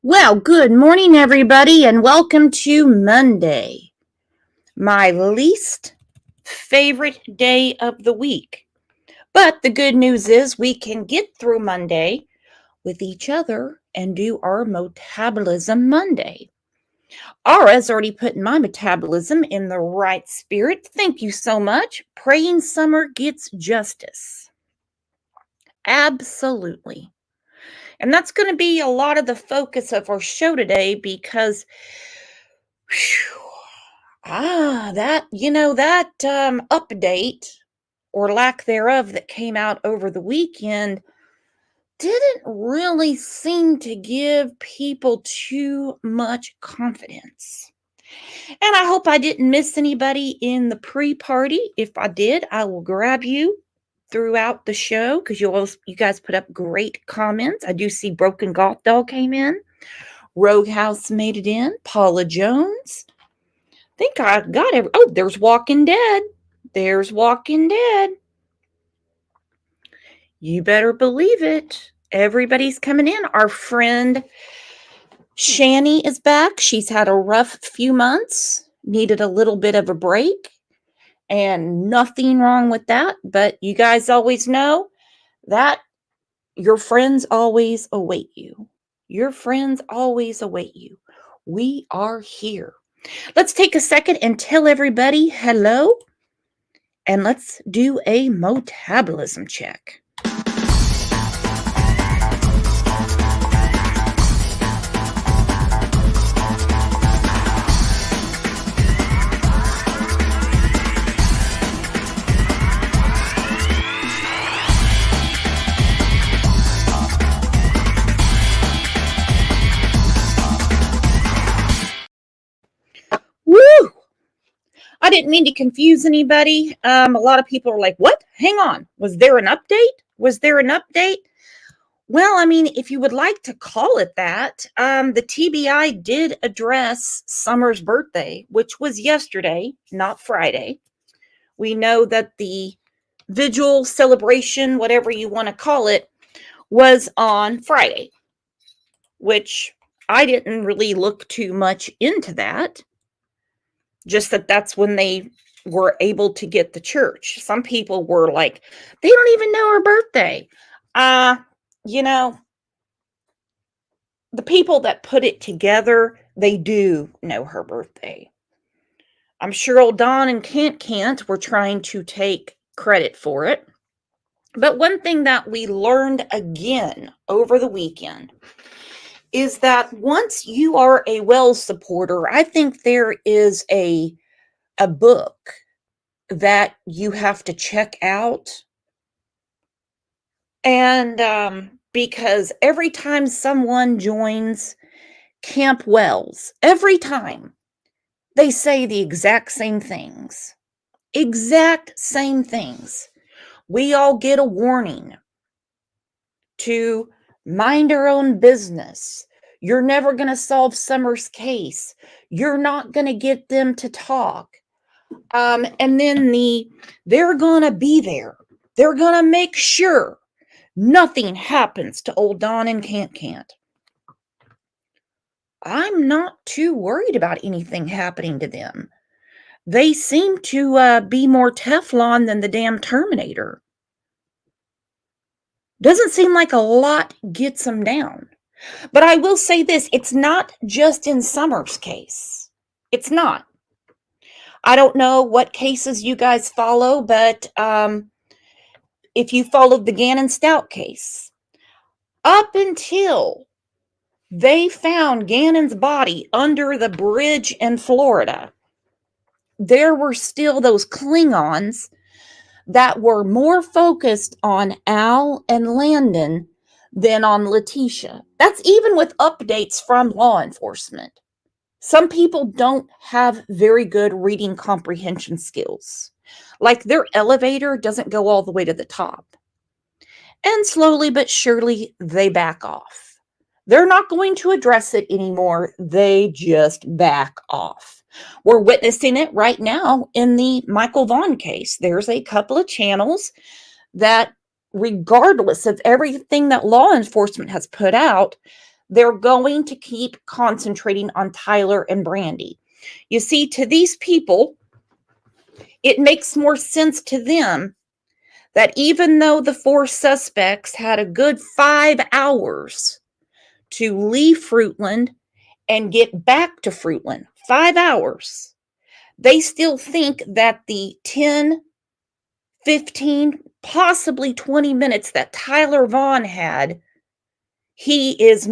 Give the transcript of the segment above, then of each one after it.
Well, good morning, everybody, and welcome to Monday, my least favorite day of the week. But the good news is we can get through Monday with each other and do our Metabolism Monday. Aura's already putting my metabolism in the right spirit. Thank you so much. Praying summer gets justice. Absolutely. And that's going to be a lot of the focus of our show today because that update or lack thereof that came out over the weekend didn't really seem to give people too much confidence. And I hope I didn't miss anybody in the pre-party. If I did, I will grab you throughout the show because you guys put up great comments. I do see Broken Golf Doll came in. Rogue House made it in. Paula Jones. Think I got every. Oh, there's Walking Dead. There's Walking Dead. You better believe it. Everybody's coming in. Our friend Shani is back. She's had a rough few months, needed a little bit of a break, and nothing wrong with that. But you guys always know that your friends always await you. Your friends always await you. We are here. Let's take a second and tell everybody hello. And let's do a metabolism check. Woo! I didn't mean to confuse anybody. A lot of people are like, what? Hang on. Was there an update? Was there an update? Well, I mean, if you would like to call it that, the TBI did address Summer's birthday, which was yesterday, not Friday. We know that the vigil celebration, whatever you want to call it, was on Friday, which I didn't really look too much into that. Just that that's when they were able to get the church. Some people were like, they don't even know her birthday. The people that put it together, they do know her birthday. I'm sure old Don and Can't were trying to take credit for it. But one thing that we learned again over the weekend is that once you are a Wells supporter, I think there is a book that you have to check out. And because every time someone joins Camp Wells, every time they say the exact same things. Exact same things. We all get a warning to mind our own business. You're never going to solve Summer's case. You're not going to get them to talk. And then they're going to be there. They're going to make sure nothing happens to old Don and Can't. I'm not too worried about anything happening to them. They seem to be more Teflon than the damn Terminator. Doesn't seem like a lot gets them down. But I will say this, it's not just in Summer's case. It's not. I don't know what cases you guys follow, but if you followed the Gannon Stout case, up until they found Gannon's body under the bridge in Florida, there were still those Klingons that were more focused on Al and Landon than on Letitia. That's even with updates from law enforcement. Some people don't have very good reading comprehension skills. Like their elevator doesn't go all the way to the top. And slowly but surely, they back off. They're not going to address it anymore. They just back off. We're witnessing it right now in the Michael Vaughn case. There's a couple of channels that, regardless of everything that law enforcement has put out, they're going to keep concentrating on Tyler and Brandy. You see, to these people, it makes more sense to them that even though the four suspects had a good 5 hours to leave Fruitland and get back to Fruitland, 5 hours, they still think that the 10, 15, possibly 20 minutes that Tyler Vaughn had, he looks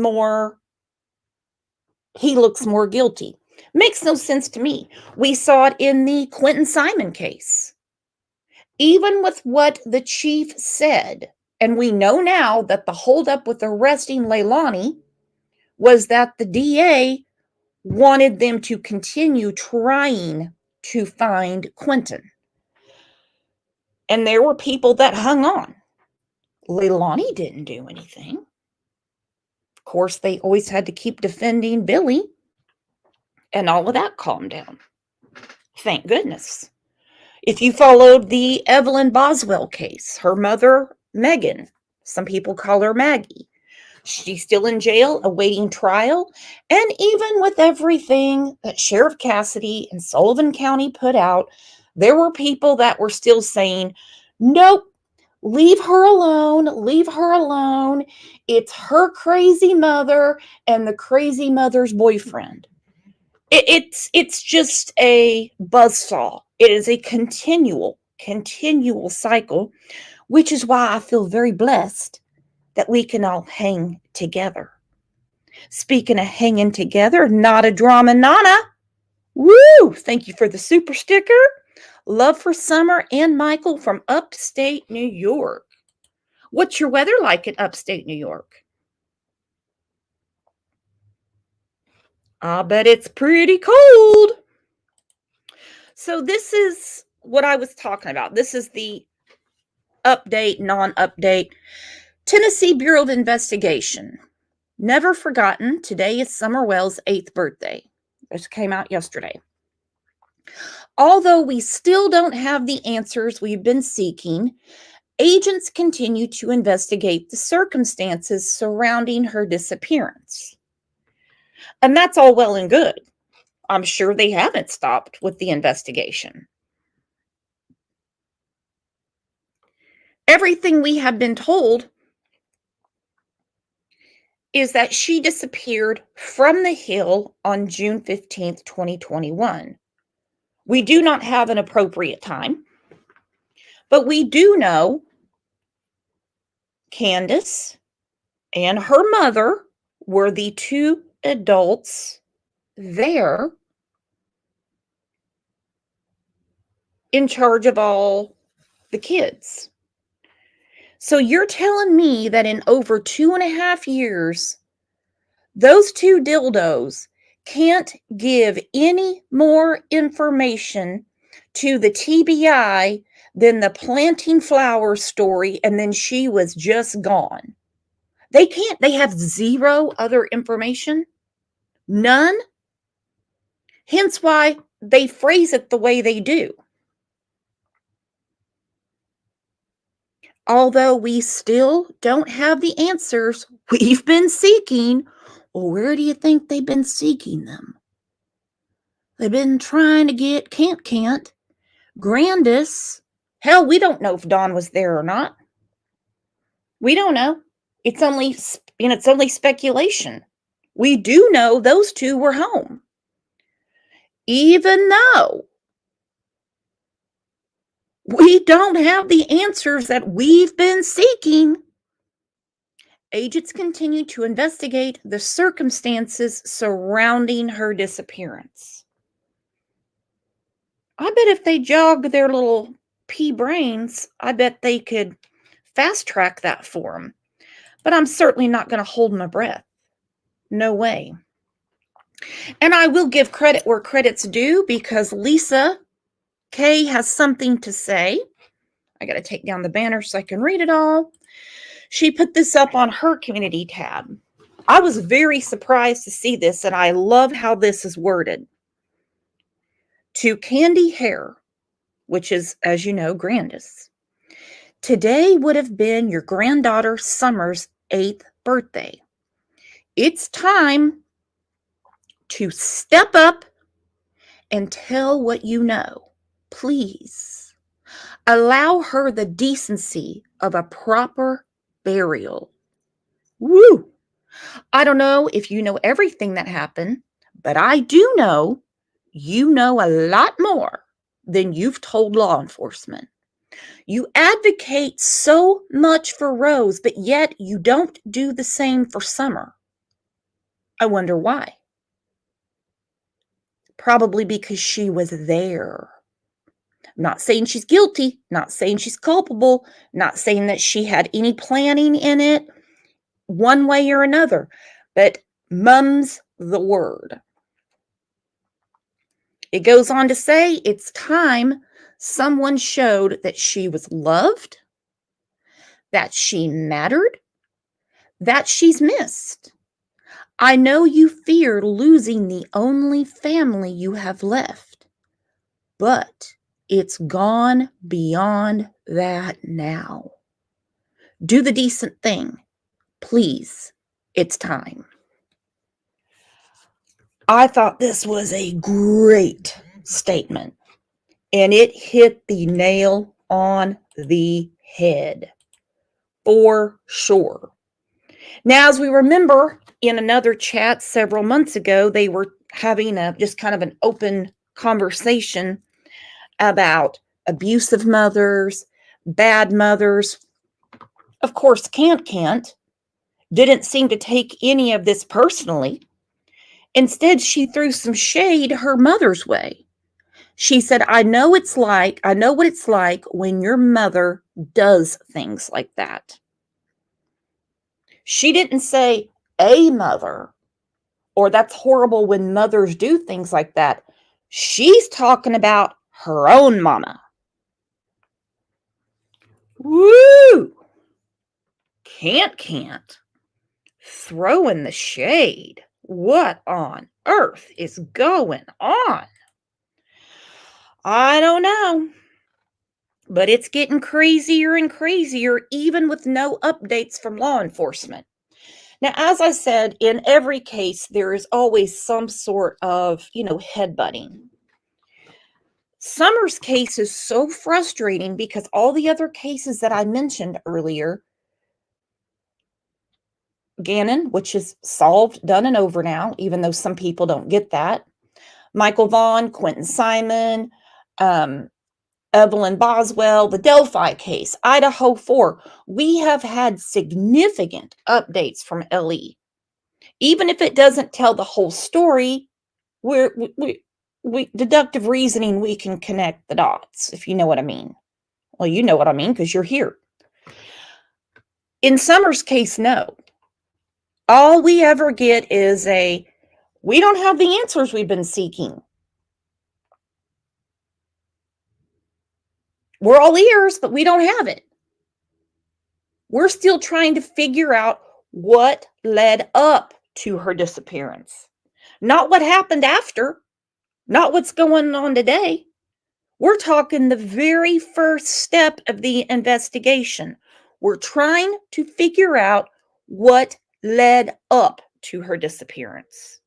more guilty. Makes no sense to me. We saw it in the Quentin Simon case. Even with what the chief said, and we know now that the holdup with arresting Leilani was that the DA wanted them to continue trying to find Quentin. And there were people that hung on. Leilani didn't do anything. Of course, they always had to keep defending Billy, and all of that calmed down. Thank goodness. If you followed the Evelyn Boswell case, her mother, Megan, some people call her Maggie, she's still in jail awaiting trial. And even with everything that Sheriff Cassidy and Sullivan County put out, there were people that were still saying, nope, leave her alone, leave her alone. It's her crazy mother and the crazy mother's boyfriend. It's just a buzzsaw. It is a continual cycle, which is why I feel very blessed that we can all hang together. Speaking of hanging together, not a drama nana. Woo! Thank you for the super sticker. Love for Summer and Michael from upstate New York. What's your weather like in upstate New York? I bet it's pretty cold. So this is what I was talking about. This is the update, non-update. Tennessee Bureau of Investigation. Never forgotten, today is Summer Wells' 8th birthday. This came out yesterday. Although we still don't have the answers we've been seeking, agents continue to investigate the circumstances surrounding her disappearance. And that's all well and good. I'm sure they haven't stopped with the investigation. Everything we have been told is that she disappeared from the Hill on June 15th, 2021. We do not have an appropriate time, but we do know Candace and her mother were the two adults there in charge of all the kids. So you're telling me that in over 2.5 years, those two dildos can't give any more information to the TBI than the planting flowers story, and then she was just gone. They can't. They have zero other information. None. Hence why they phrase it the way they do. Although we still don't have the answers we've been seeking, well, where do you think they've been seeking them? They've been trying to get Can't, Grandis. Hell, we don't know if Dawn was there or not. We don't know. It's only speculation. We do know those two were home. Even though we don't have the answers that we've been seeking, agents continue to investigate the circumstances surrounding her disappearance. I bet if they jog their little pea brains, I bet they could fast track that for them. But I'm certainly not going to hold my breath. No way. And I will give credit where credit's due, because Lisa K has something to say. I got to take down the banner so I can read it all. She put this up on her community tab. I was very surprised to see this, and I love how this is worded. To Candy Hare, which is, as you know, Grandis. Today would have been your granddaughter Summer's 8th birthday. It's time to step up and tell what you know. Please allow her the decency of a proper burial. Woo! I don't know if you know everything that happened, but I do know you know a lot more than you've told law enforcement. You advocate so much for Rose, but yet you don't do the same for Summer. I wonder why. Probably because she was there. I'm not saying she's guilty, not saying she's culpable, not saying that she had any planning in it, one way or another, but mum's the word. It goes on to say it's time someone showed that she was loved, that she mattered, that she's missed. I know you fear losing the only family you have left, but it's gone beyond that now. Do the decent thing. Please, it's time. I thought this was a great statement, and it hit the nail on the head for sure. Now, as we remember in another chat several months ago, they were having just kind of an open conversation about abusive mothers, bad mothers. Of course, Can't didn't seem to take any of this personally. Instead, she threw some shade her mother's way. She said, I know what it's like when your mother does things like that. She didn't say a mother, or that's horrible when mothers do things like that. She's talking about her own mama. Woo! Can't. Throwing the shade. What on earth is going on? I don't know. But it's getting crazier and crazier, even with no updates from law enforcement. Now, as I said, in every case, there is always some sort of, headbutting. Summer's case is so frustrating because all the other cases that I mentioned earlier, Gannon, which is solved, done, and over now, even though some people don't get that, Michael Vaughn, Quentin Simon, Evelyn Boswell, the Delphi case, Idaho 4, we have had significant updates from LE. Even if it doesn't tell the whole story, we deductive reasoning, we can connect the dots, if you know what I mean. Well, you know what I mean because you're here. In Summer's case, no. All we ever get is we don't have the answers we've been seeking. We're all ears, but we don't have it. We're still trying to figure out what led up to her disappearance. Not what happened after, not what's going on today. We're talking the very first step of the investigation. We're trying to figure out what led up to her disappearance.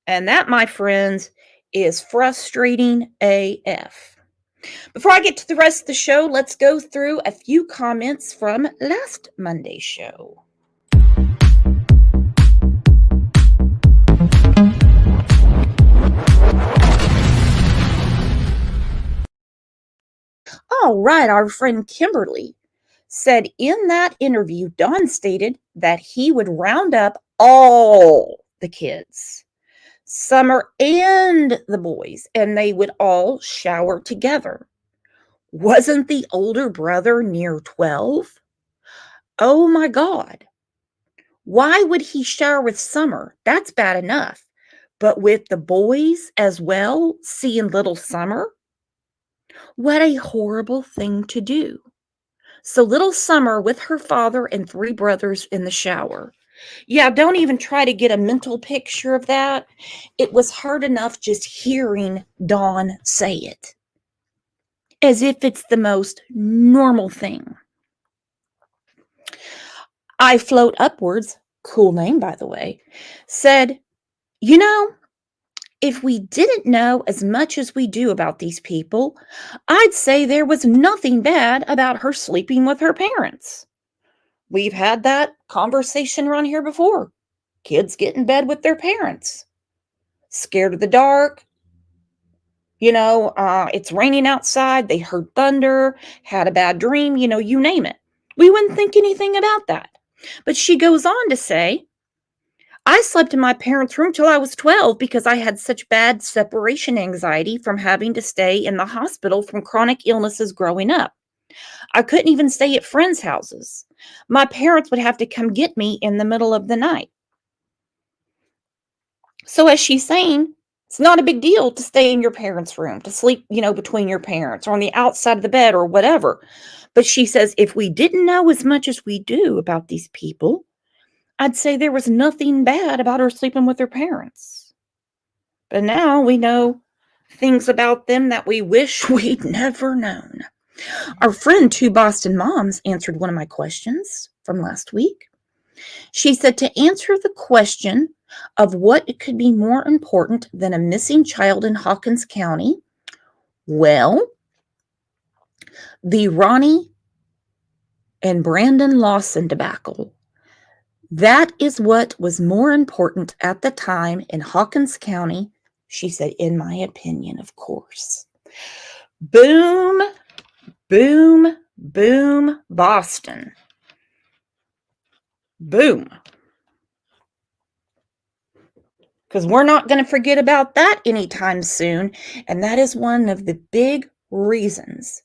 And that, my friends, is frustrating AF. Before I get to the rest of the show, let's go through a few comments from last Monday's show. All right, our friend Kimberly said in that interview, Don stated that he would round up all the kids, Summer and the boys, and they would all shower together. Wasn't the older brother near 12? Oh my God. Why would he shower with Summer? That's bad enough. But with the boys as well, seeing little Summer? What a horrible thing to do. So little Summer with her father and 3 brothers in the shower. Yeah, don't even try to get a mental picture of that. It was hard enough just hearing Dawn say it, as if it's the most normal thing. I float upwards cool name by the way, said, "You know, if we didn't know as much as we do about these people, I'd say there was nothing bad about her sleeping with her parents. We've had that conversation around here before. Kids get in bed with their parents, scared of the dark. It's raining outside. They heard thunder, had a bad dream, you name it. We wouldn't think anything about that." But she goes on to say, "I slept in my parents' room till I was 12 because I had such bad separation anxiety from having to stay in the hospital from chronic illnesses growing up. I couldn't even stay at friends' houses. My parents would have to come get me in the middle of the night." So, as she's saying, it's not a big deal to stay in your parents' room, to sleep, between your parents or on the outside of the bed or whatever. But she says, if we didn't know as much as we do about these people, I'd say there was nothing bad about her sleeping with her parents. But now we know things about them that we wish we'd never known. Our friend, Two Boston Moms, answered one of my questions from last week. She said to answer the question of what could be more important than a missing child in Hawkins County, well, the Ronnie and Brandon Lawson debacle. That is what was more important at the time in Hawkins County, she said, in my opinion, of course. Boom, boom, boom, Boston. Boom. Because we're not going to forget about that anytime soon. And that is one of the big reasons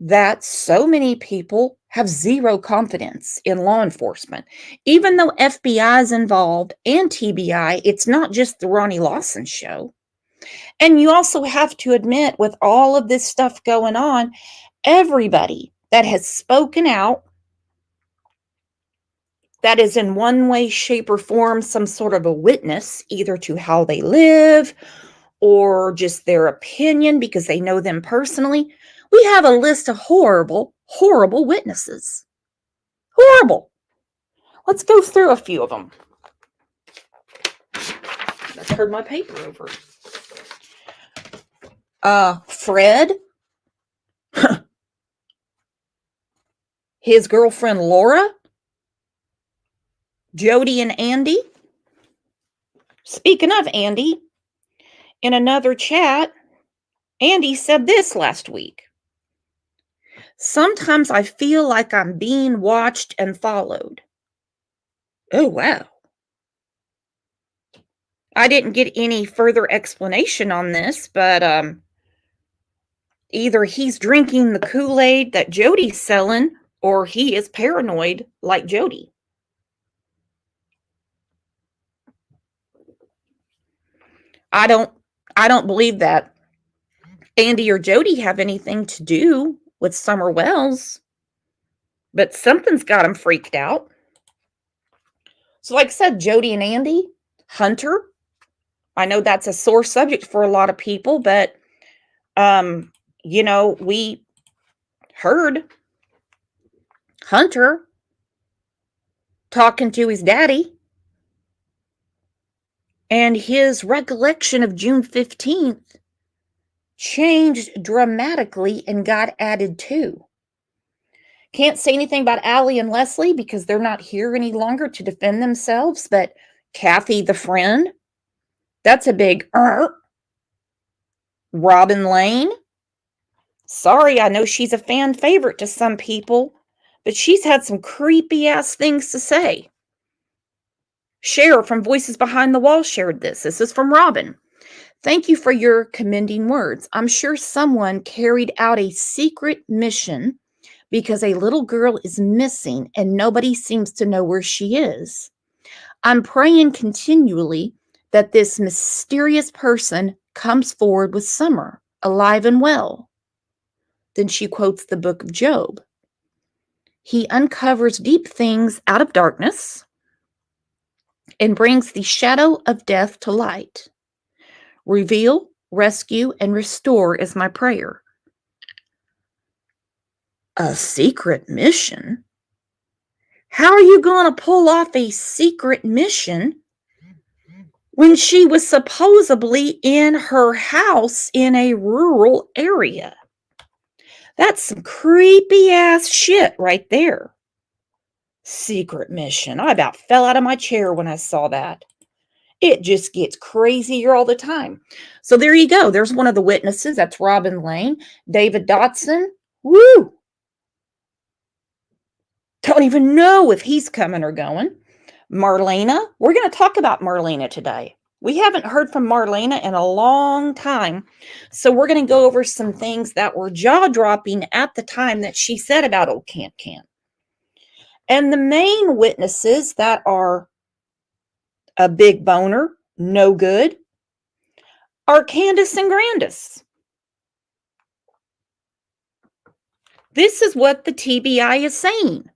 that so many people have zero confidence in law enforcement. Even though FBI is involved and TBI, it's not just the Ronnie Lawson show. And you also have to admit, with all of this stuff going on, everybody that has spoken out, that is in one way, shape, or form some sort of a witness, either to how they live or just their opinion because they know them personally, we have a list of horrible, horrible witnesses. Horrible. Let's go through a few of them. I turned my paper over. Fred, his girlfriend Laura, Jody and Andy. Speaking of Andy, in another chat, Andy said this last week. "Sometimes I feel like I'm being watched and followed." Oh, wow. I didn't get any further explanation on this, but either he's drinking the Kool-Aid that Jody's selling, or he is paranoid like Jody. I don't believe that Andy or Jody have anything to do with Summer Wells, but something's got them freaked out. So, like I said, Jody and Andy, Hunter. I know that's a sore subject for a lot of people, but we heard Hunter talking to his daddy, and his recollection of June 15th changed dramatically and got added to. Can't say anything about Allie and Leslie because they're not here any longer to defend themselves, but Kathy, the friend, that's a big Robin Lane. Sorry, I know she's a fan favorite to some people, but she's had some creepy ass things to say. Cher from Voices Behind the Wall shared this. This is from Robin. "Thank you for your commending words. I'm sure someone carried out a secret mission because a little girl is missing and nobody seems to know where she is. I'm praying continually that this mysterious person comes forward with Summer, alive and well." Then she quotes the book of Job. "He uncovers deep things out of darkness and brings the shadow of death to light. Reveal, rescue, and restore is my prayer." A secret mission? How are you going to pull off a secret mission when she was supposedly in her house in a rural area? That's some creepy ass shit right there. Secret mission. I about fell out of my chair when I saw that. It just gets crazier all the time. So there you go. There's one of the witnesses. That's Robin Lane. David Dotson. Woo! Don't even know if he's coming or going. Marlena. We're going to talk about Marlena today. We haven't heard from Marlena in a long time. So we're going to go over some things that were jaw-dropping at the time that she said about old Can't Can't. And the main witnesses that are a big boner, no good, are Candace and Grandis. This is what the TBI is saying.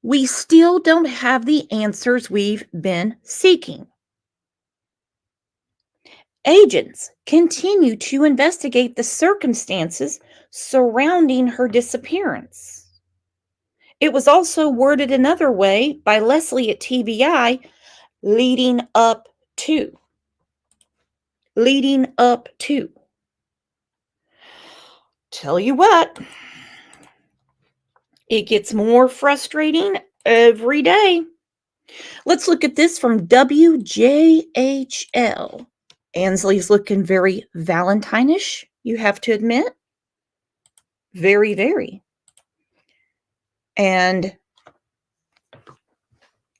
We still don't have the answers we've been seeking. Agents continue to investigate the circumstances surrounding her disappearance. It was also worded another way by Leslie at TBI, leading up to. Leading up to. Tell you what, it gets more frustrating every day. Let's look at this from WJHL. Ansley's looking very Valentine-ish, you have to admit. Very, very. And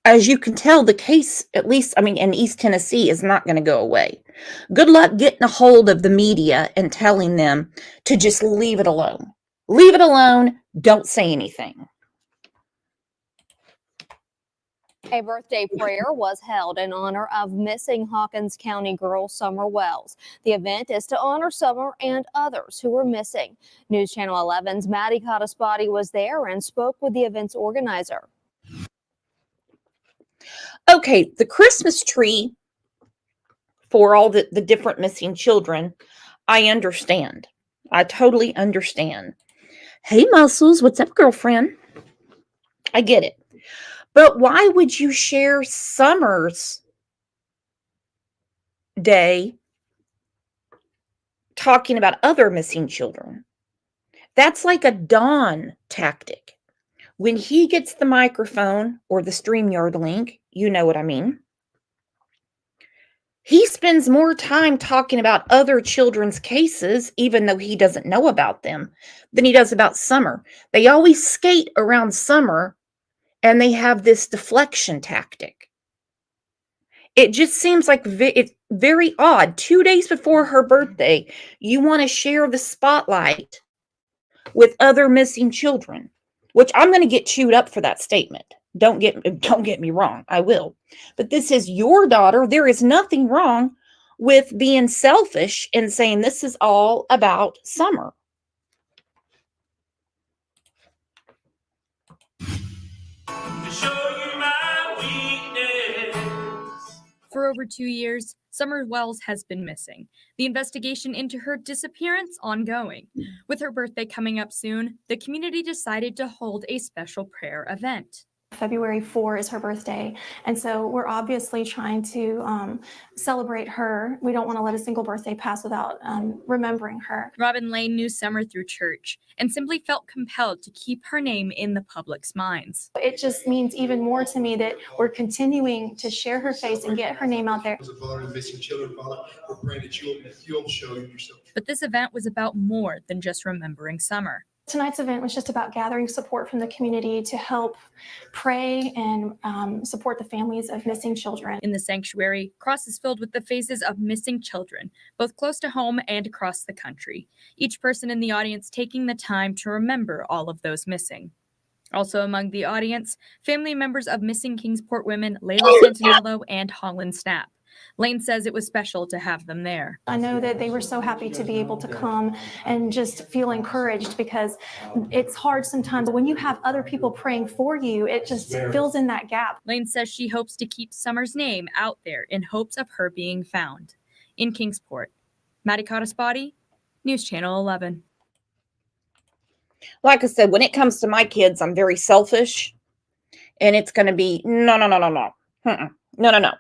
as you can tell, the case, at least, in East Tennessee, is not going to go away. Good luck getting a hold of the media and telling them to just leave it alone. Leave it alone. Don't say anything. A birthday prayer was held in honor of missing Hawkins County girl Summer Wells. The event is to honor Summer and others who were missing. News Channel 11's Maddie Cottaspotty was there and spoke with the event's organizer. Okay, the Christmas tree for all the different missing children, I understand. I totally understand. Hey, Muscles, what's up, girlfriend? I get it. But why would you share Summer's day talking about other missing children? That's like a Don tactic. When he gets the microphone or the StreamYard link, you know what I mean, he spends more time talking about other children's cases, even though he doesn't know about them, than he does about Summer. They always skate around Summer, and they have this deflection tactic. It just seems like it's very odd. 2 days before her birthday, you want to share the spotlight with other missing children, which I'm going to get chewed up for that statement. Don't get me wrong, I will. But this is your daughter. There is nothing wrong with being selfish and saying this is all about Summer. For over 2 years, Summer Wells has been missing. The investigation into her disappearance ongoing. With her birthday coming up soon, the community decided to hold a special prayer event. February 4 is her birthday, and so we're obviously trying to celebrate her. We don't want to let a single birthday pass without remembering her. Robin Lane knew Summer through church and simply felt compelled to keep her name in the public's minds. It just means even more to me that we're continuing to share her face and get her name out there. As a father of missing children, Father, we're praying that you'll show yourself. But this event was about more than just remembering Summer. Tonight's event was just about gathering support from the community to help pray and support the families of missing children. In the sanctuary, crosses filled with the faces of missing children, both close to home and across the country. Each person in the audience taking the time to remember all of those missing. Also among the audience, family members of missing Kingsport women Layla Santinello and Holland Snap. Lane says it was special to have them there. I know that they were so happy to be able to come and just feel encouraged, because it's hard sometimes when you have other people praying for you, it just fills in that gap. Lane says she hopes to keep Summer's name out there in hopes of her being found. In Kingsport, Maddie Cottaspotty, News Channel 11. Like I said, when it comes to my kids, I'm very selfish. And it's going to be, no, no, no, no, no. No, no, no.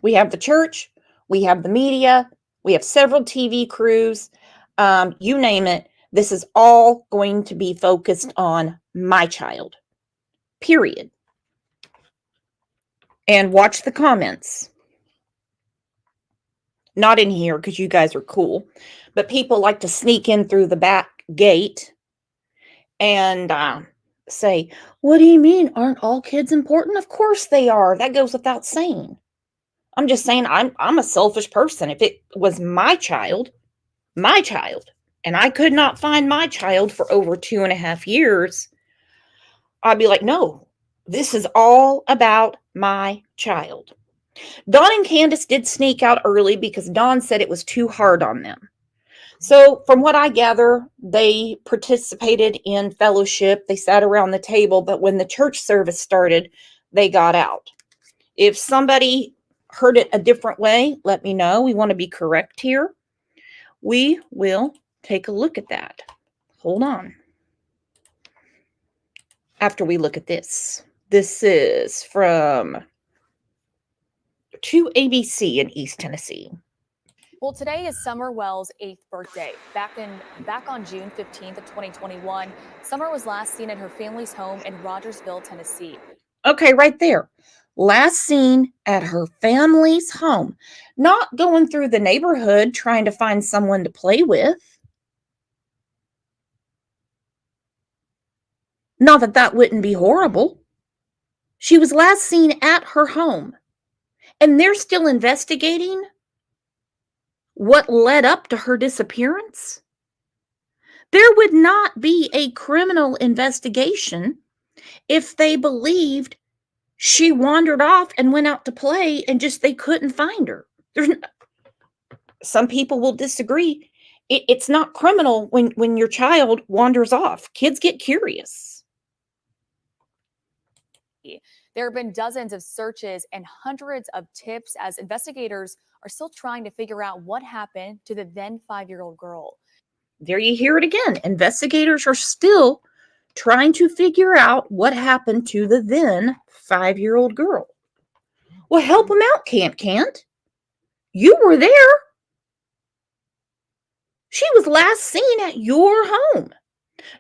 We have the church. We have the media. We have several TV crews. You name it. This is all going to be focused on my child. Period. And watch the comments. Not in here because you guys are cool. But people like to sneak in through the back gate and say, what do you mean? Aren't all kids important? Of course they are. That goes without saying. I'm just saying I'm a selfish person. If it was my child, and I could not find my child for over 2.5 years, I'd be like, no, this is all about my child. Dawn and Candace did sneak out early because Dawn said it was too hard on them. So from what I gather, they participated in fellowship. They sat around the table, but when the church service started, they got out. If somebody heard it a different way, let me know. We want to be correct here. We will take a look at that. Hold on. After we look at this. This is from 2ABC in East Tennessee. Well, today is Summer Wells' 8th birthday. Back on June 15th of 2021, Summer was last seen at her family's home in Rogersville, Tennessee. Okay, right there. Last seen at her family's home. Not going through the neighborhood trying to find someone to play with. Not that that wouldn't be horrible. She was last seen at her home. And they're still investigating what led up to her disappearance. There would not be a criminal investigation if they believed she wandered off and went out to play and just they couldn't find her. Some people will disagree. It's not criminal when your child wanders off. Kids get curious. There have been dozens of searches and hundreds of tips as investigators are still trying to figure out what happened to the then 5-year-old girl. There you hear it again. Investigators are still trying to figure out what happened to the then 5-year-old girl. Well, help them out, Can't. You were there. She was last seen at your home,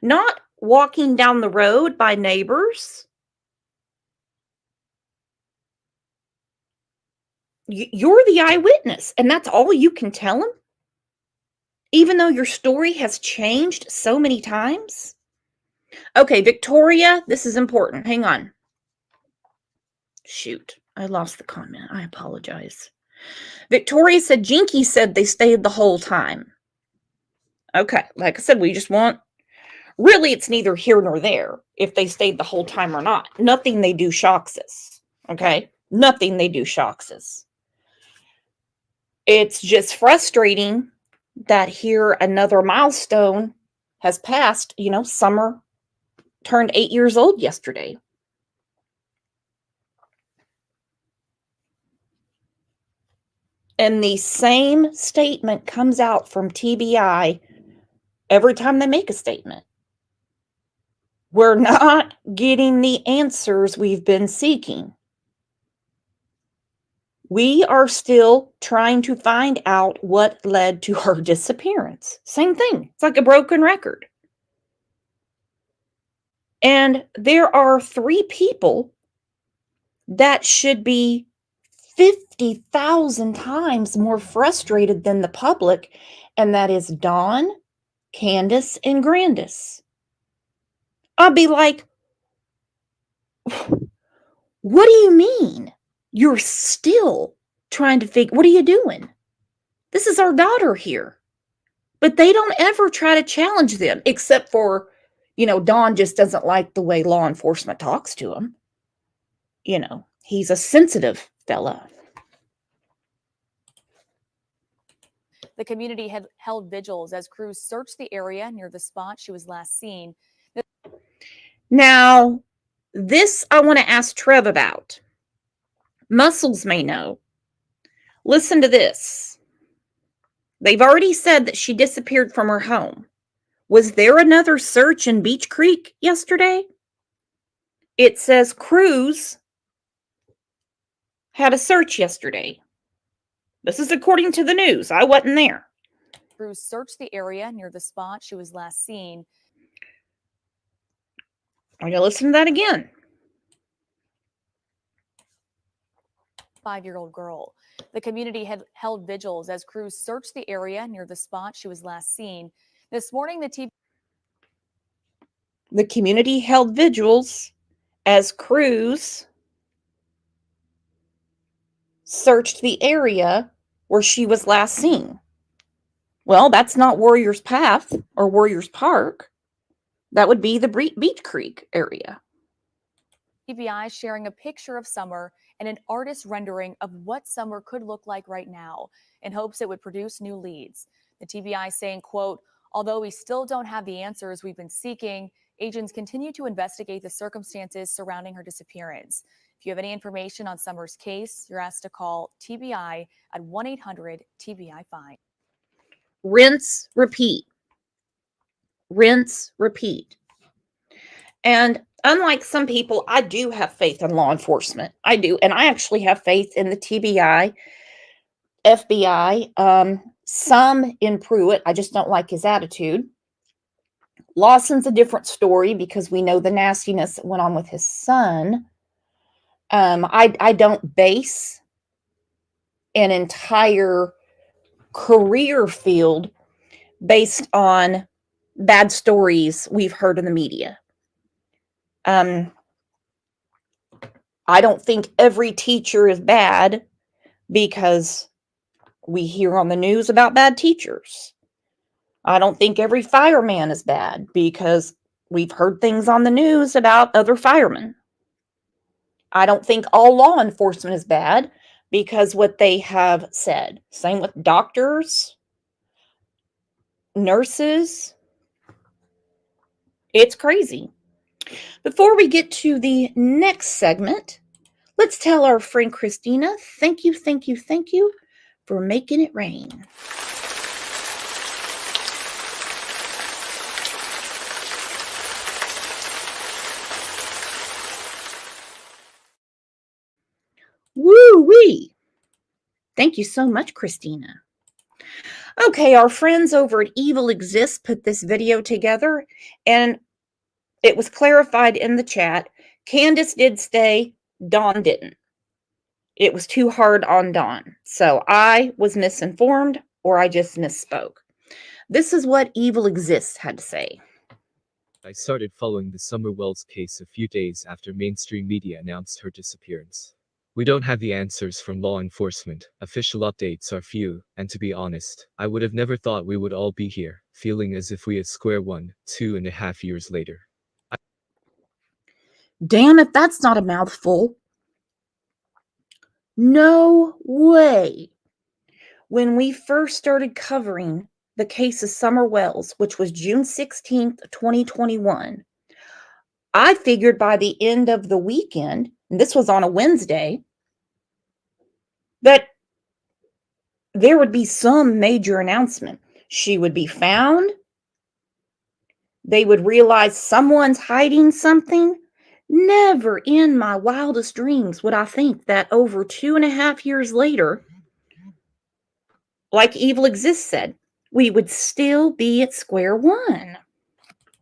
not walking down the road by neighbors. You're the eyewitness, and that's all you can tell them? Even though your story has changed so many times? Okay, Victoria, this is important. Hang on. Shoot, I lost the comment. I apologize. Victoria said Jinky said they stayed the whole time. Okay, like I said, we just want... Really, it's neither here nor there if they stayed the whole time or not. Nothing they do shocks us. Okay? Nothing they do shocks us. It's just frustrating that here another milestone has passed. You know, Summer turned 8 years old yesterday. And the same statement comes out from TBI every time they make a statement. We're not getting the answers we've been seeking. We are still trying to find out what led to her disappearance. Same thing. It's like a broken record. And there are 3 people that should be 50,000 times more frustrated than the public, and that is Dawn, Candace, and Grandis. I'll be like, what do you mean? You're still trying to figure, what are you doing? This is our daughter here. But they don't ever try to challenge them, except for, you know, Dawn just doesn't like the way law enforcement talks to him. You know, he's a sensitive fella. The community had held vigils as crews searched the area near the spot she was last seen. Now, this I want to ask Trev about. Muscles may know. Listen to this. They've already said that she disappeared from her home. Was there another search in Beach Creek yesterday? it says Cruz had a search yesterday. This is according to the news. I wasn't there. Crews searched the area near the spot she was last seen. I'm going to listen to that again. 5-year-old girl. The community had held vigils as crews searched the area near the spot she was last seen. This morning, The community held vigils as crews searched the area where she was last seen. Well, that's not Warriors Path or Warriors Park. That would be the Beach Creek area. TBI sharing a picture of Summer and an artist's rendering of what Summer could look like right now in hopes it would produce new leads. The TBI saying, quote, although we still don't have the answers we've been seeking, agents continue to investigate the circumstances surrounding her disappearance. If you have any information on Summer's case, you're asked to call TBI at 1-800-TBI-FIND. Rinse, repeat. Rinse, repeat. And unlike some people, I do have faith in law enforcement. I do. And I actually have faith in the TBI, FBI, some in Pruitt. I just don't like his attitude. Lawson's a different story because we know the nastiness that went on with his son. I don't base an entire career field based on bad stories we've heard in the media. I don't think every teacher is bad because we hear on the news about bad teachers. I don't think every fireman is bad because we've heard things on the news about other firemen. I don't think all law enforcement is bad because what they have said. Same with doctors, nurses. It's crazy. Before we get to the next segment, let's tell our friend Christina, thank you for making it rain. Woo-wee! Thank you so much, Christina. Okay, our friends over at Evil Exists put this video together, and it was clarified in the chat. Candace did stay, Dawn didn't. It was too hard on Dawn. So I was misinformed, or I just misspoke. This is what Evil Exists had to say. I started following the Summer Wells case a few days after mainstream media announced her disappearance. We don't have the answers from law enforcement, official updates are few, and to be honest, I would have never thought we would all be here, feeling as if we at square one, 2.5 years later. Damn it, that's not a mouthful. No way. When we first started covering the case of Summer Wells, which was June 16th, 2021, I figured by the end of the weekend, and this was on a Wednesday, that there would be some major announcement. She would be found. They would realize someone's hiding something. Never in my wildest dreams would I think that over 2.5 years later, like Evil Exists said, we would still be at square one.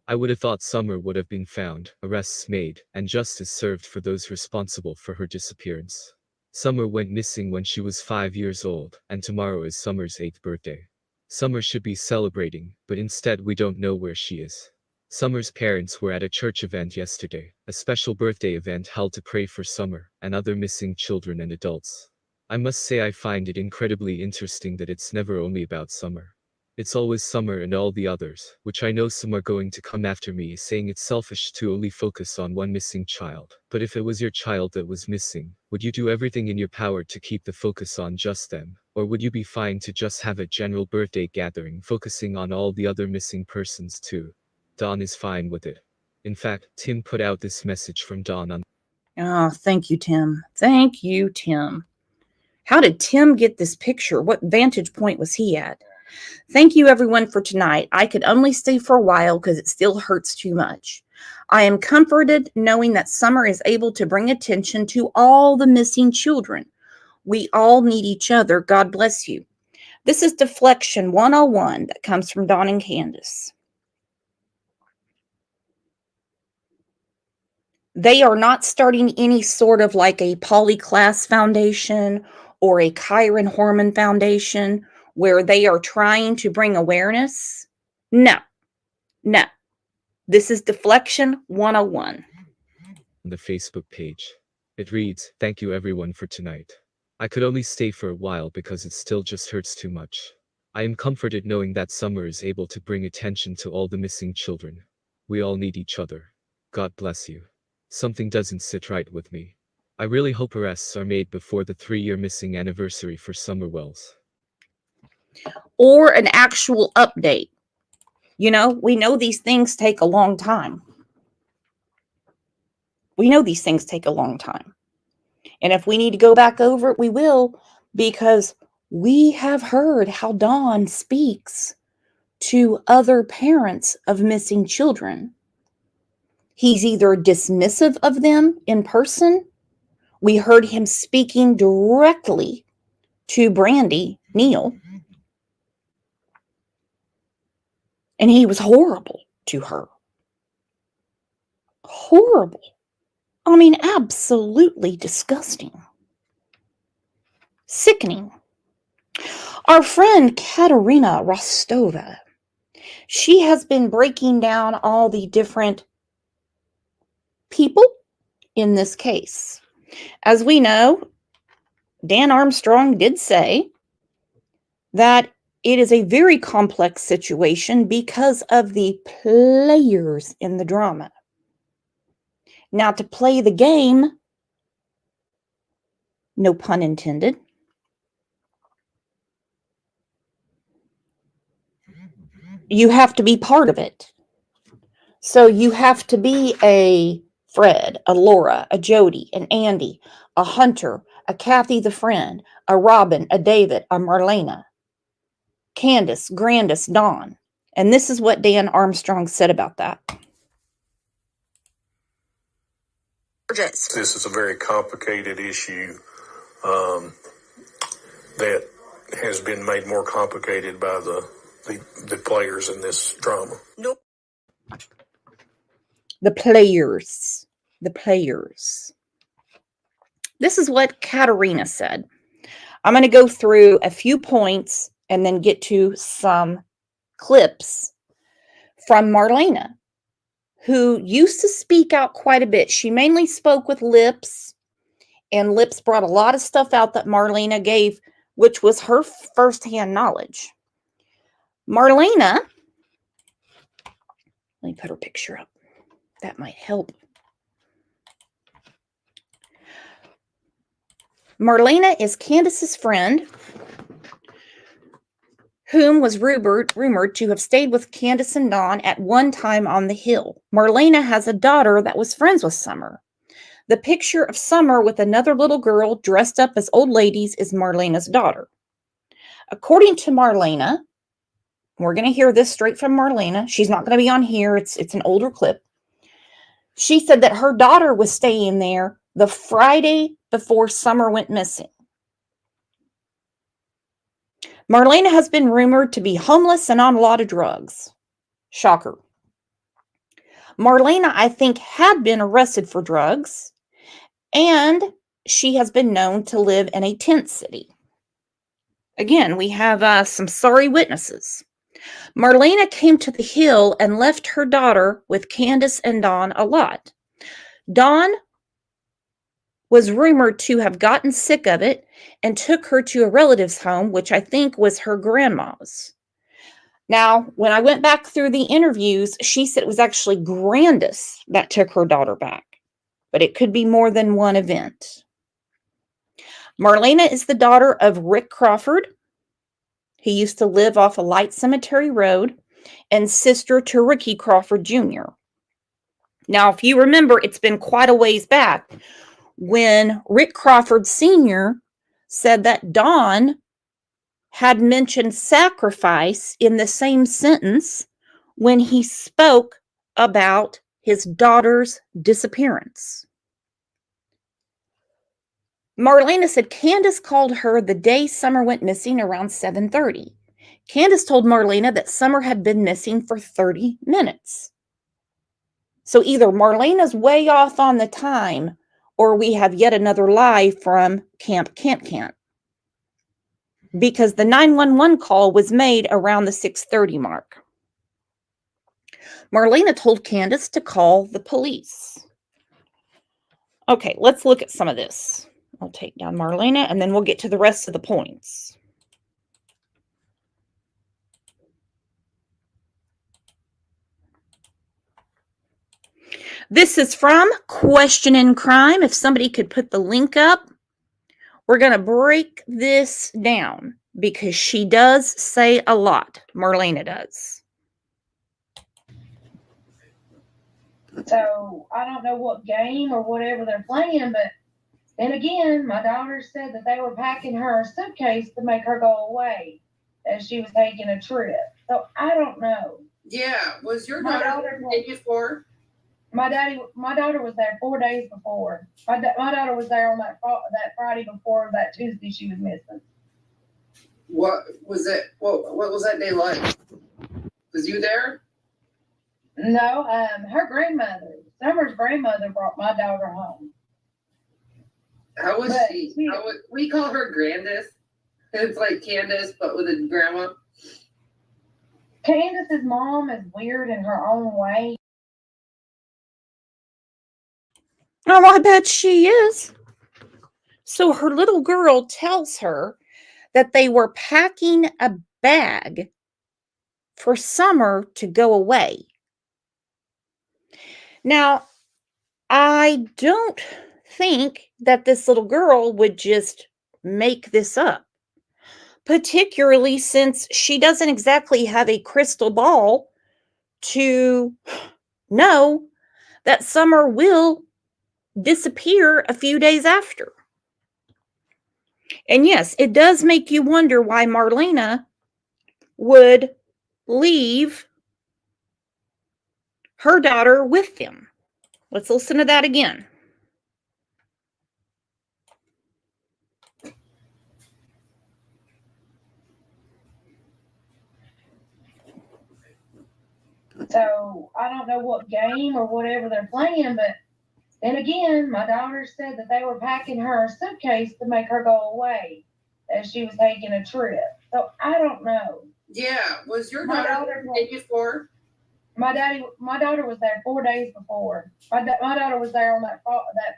I would have thought Summer would have been found, arrests made, and justice served for those responsible for her disappearance. Summer went missing when she was 5 years old, and tomorrow is Summer's 8th birthday. Summer should be celebrating, but instead we don't know where she is. Summer's parents were at a church event yesterday, a special birthday event held to pray for Summer and other missing children and adults. I must say I find it incredibly interesting that it's never only about Summer. It's always Summer and all the others, which I know some are going to come after me saying it's selfish to only focus on one missing child. But if it was your child that was missing, would you do everything in your power to keep the focus on just them? Or would you be fine to just have a general birthday gathering focusing on all the other missing persons too? Dawn is fine with it. In fact, Tim put out this message from Dawn on. Oh, thank you, Tim. Thank you, Tim. How did Tim get this picture? What vantage point was he at? Thank you, everyone, for tonight. I could only stay for a while because it still hurts too much. I am comforted knowing that Summer is able to bring attention to all the missing children. We all need each other. God bless you. This is Deflection 101 that comes from Dawn and Candace. They are not starting any sort of like a Polyclass Foundation or a Chiron Hormone Foundation where they are trying to bring awareness. No. This is Deflection 101. On the Facebook page. It reads, "Thank you everyone for tonight. I could only stay for a while because it still just hurts too much. I am comforted knowing that Summer is able to bring attention to all the missing children. We all need each other. God bless you. Something doesn't sit right with me. I really hope arrests are made before the 3-year missing anniversary for Summer Wells." Or an actual update. You know, we know these things take a long time. And if we need to go back over it, we will, because we have heard how Dawn speaks to other parents of missing children. He's either dismissive of them in person. We heard him speaking directly to Brandy Neal, and he was horrible to her. Horrible. I mean, absolutely disgusting. Sickening. Our friend Katerina Rostova, she has been breaking down all the different people in this case. As we know, Dan Armstrong did say that it is a very complex situation because of the players in the drama. Now, to play the game, no pun intended, you have to be part of it. So you have to be a Fred, a Laura, a Jody, an Andy, a Hunter, a Kathy the friend, a Robin, a David, a Marlena, Candace, Grandis, Dawn. And this is what Dan Armstrong said about that. This is a very complicated issue that has been made more complicated by the players in this drama. Nope. The players. This is what Katerina said. I'm going to go through a few points and then get to some clips from Marlena, who used to speak out quite a bit. She mainly spoke with Lips, and Lips brought a lot of stuff out that Marlena gave, which was her firsthand knowledge. Marlena, let me put her picture up. That might help. Marlena is Candace's friend, whom was rumored to have stayed with Candace and Dawn at one time on the hill. Marlena has a daughter that was friends with Summer. The picture of Summer with another little girl dressed up as old ladies is Marlena's daughter. According to Marlena, we're going to hear this straight from Marlena. She's not going to be on here. It's an older clip. She said that her daughter was staying there the Friday before Summer went missing. Marlena has been rumored to be homeless and on a lot of drugs. Shocker. Marlena, I think, had been arrested for drugs, and she has been known to live in a tent city. Again, we have some sorry witnesses. Marlena came to the hill and left her daughter with Candace and Dawn a lot. Dawn was rumored to have gotten sick of it and took her to a relative's home, which I think was her grandma's. Now, when I went back through the interviews, she said it was actually Grandis that took her daughter back, but it could be more than one event. Marlena is the daughter of Rick Crawford. He used to live off a Light Cemetery Road, and sister to Ricky Crawford Jr. Now, if you remember, it's been quite a ways back when Rick Crawford Sr. said that Dawn had mentioned sacrifice in the same sentence when he spoke about his daughter's disappearance. Marlena said Candace called her the day Summer went missing around 7:30. Candace told Marlena that Summer had been missing for 30 minutes. So either Marlena's way off on the time, or we have yet another lie from Camp Can't Can't. Because the 911 call was made around the 6:30 mark. Marlena told Candace to call the police. Okay, let's look at some of this. I'll take down Marlena and then we'll get to the rest of the points. This is from Question in Crime. If somebody could put the link up, we're going to break this down because she does say a lot. Marlena does. So I don't know what game or whatever they're playing, but then again, my daughter said that they were packing her a suitcase to make her go away as she was taking a trip. So I don't know. Yeah, was your My daughter daughter- day before? My daughter was there 4 days before. My daughter was there on that Friday before that Tuesday she was missing. What was it? What was that day like? Was you there? No, her grandmother, Summer's grandmother, brought my daughter home. How was But she? she- We call her Grandis. It's like Candace, but with a grandma. Candace's mom is weird in her own way. Oh, I bet she is. So her little girl tells her that they were packing a bag for Summer to go away. Now, I don't think that this little girl would just make this up, particularly since she doesn't exactly have a crystal ball to know that Summer will disappear a few days after. And yes, it does make you wonder why Marlena would leave her daughter with them. Let's listen to that again. So I don't know what game or whatever they're playing, but then again, my daughter said that they were packing her a suitcase to make her go away as she was taking a trip. So I don't know. Yeah, was your My daughter daughter- day before? My daughter was there 4 days before. My daughter was there on that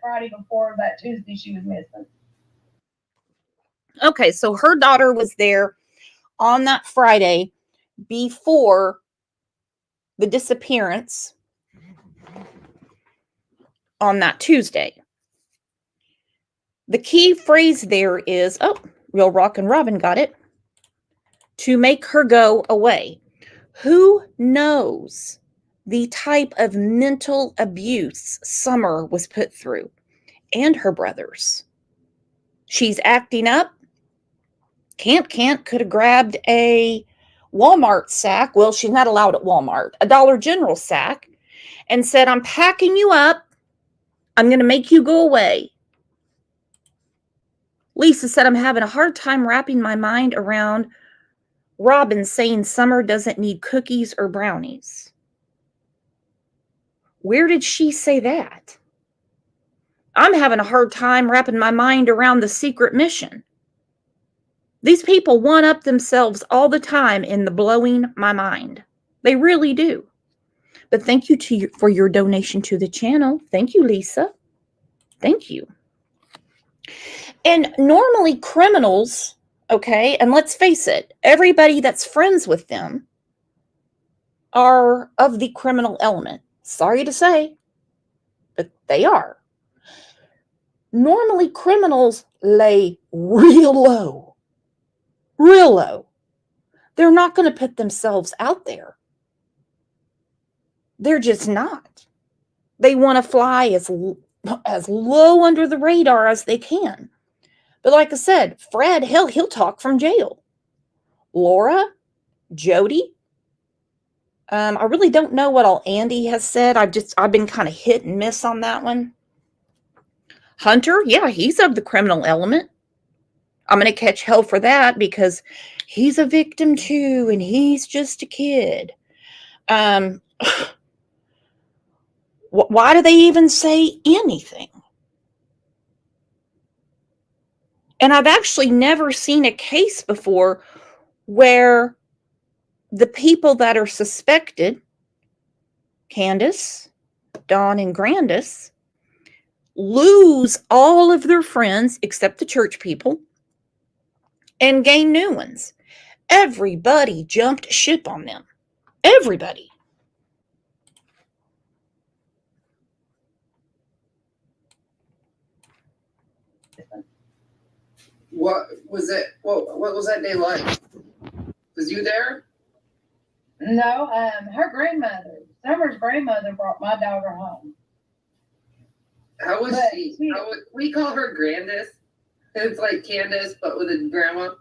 Friday before that Tuesday she was missing. Okay, so her daughter was there on that Friday before the disappearance on that Tuesday. The key phrase there is, oh, Real Rock and Robin got it, to make her go away. Who knows the type of mental abuse Summer was put through, and her brothers? She's acting up. Can't could have grabbed a Walmart sack. Well, she's not allowed at Walmart, a Dollar General sack, and said, I'm packing you up. I'm going to make you go away. Lisa said, I'm having a hard time wrapping my mind around Robin saying Summer doesn't need cookies or brownies. Where did she say that? I'm having a hard time wrapping my mind around the secret mission. These people one up themselves all the time in the blowing my mind. They really do. But thank you for your donation to the channel. Thank you, Lisa. Thank you. And normally criminals, okay, and let's face it, everybody that's friends with them are of the criminal element. Sorry to say, but they are. Normally criminals lay real low. Real low. They're not going to put themselves out there. They're just not. They want to fly as low under the radar as they can. But like I said, Fred, he'll talk from jail. Laura, Jody. I really don't know what all Andy has said. I've been kind of hit and miss on that one. Hunter, yeah, he's of the criminal element. I'm going to catch hell for that because he's a victim too, and he's just a kid. Um, why do they even say anything? And I've actually never seen a case before where the people that are suspected, Candace, Dawn, and Grandis, lose all of their friends except the church people and gain new ones. Everybody jumped ship on them. Everybody. What was it? What was that day like? Was you there? No, her grandmother, Summer's grandmother, brought my daughter home. How was But she? We call her Grandis. It's like Candace, but with a grandma.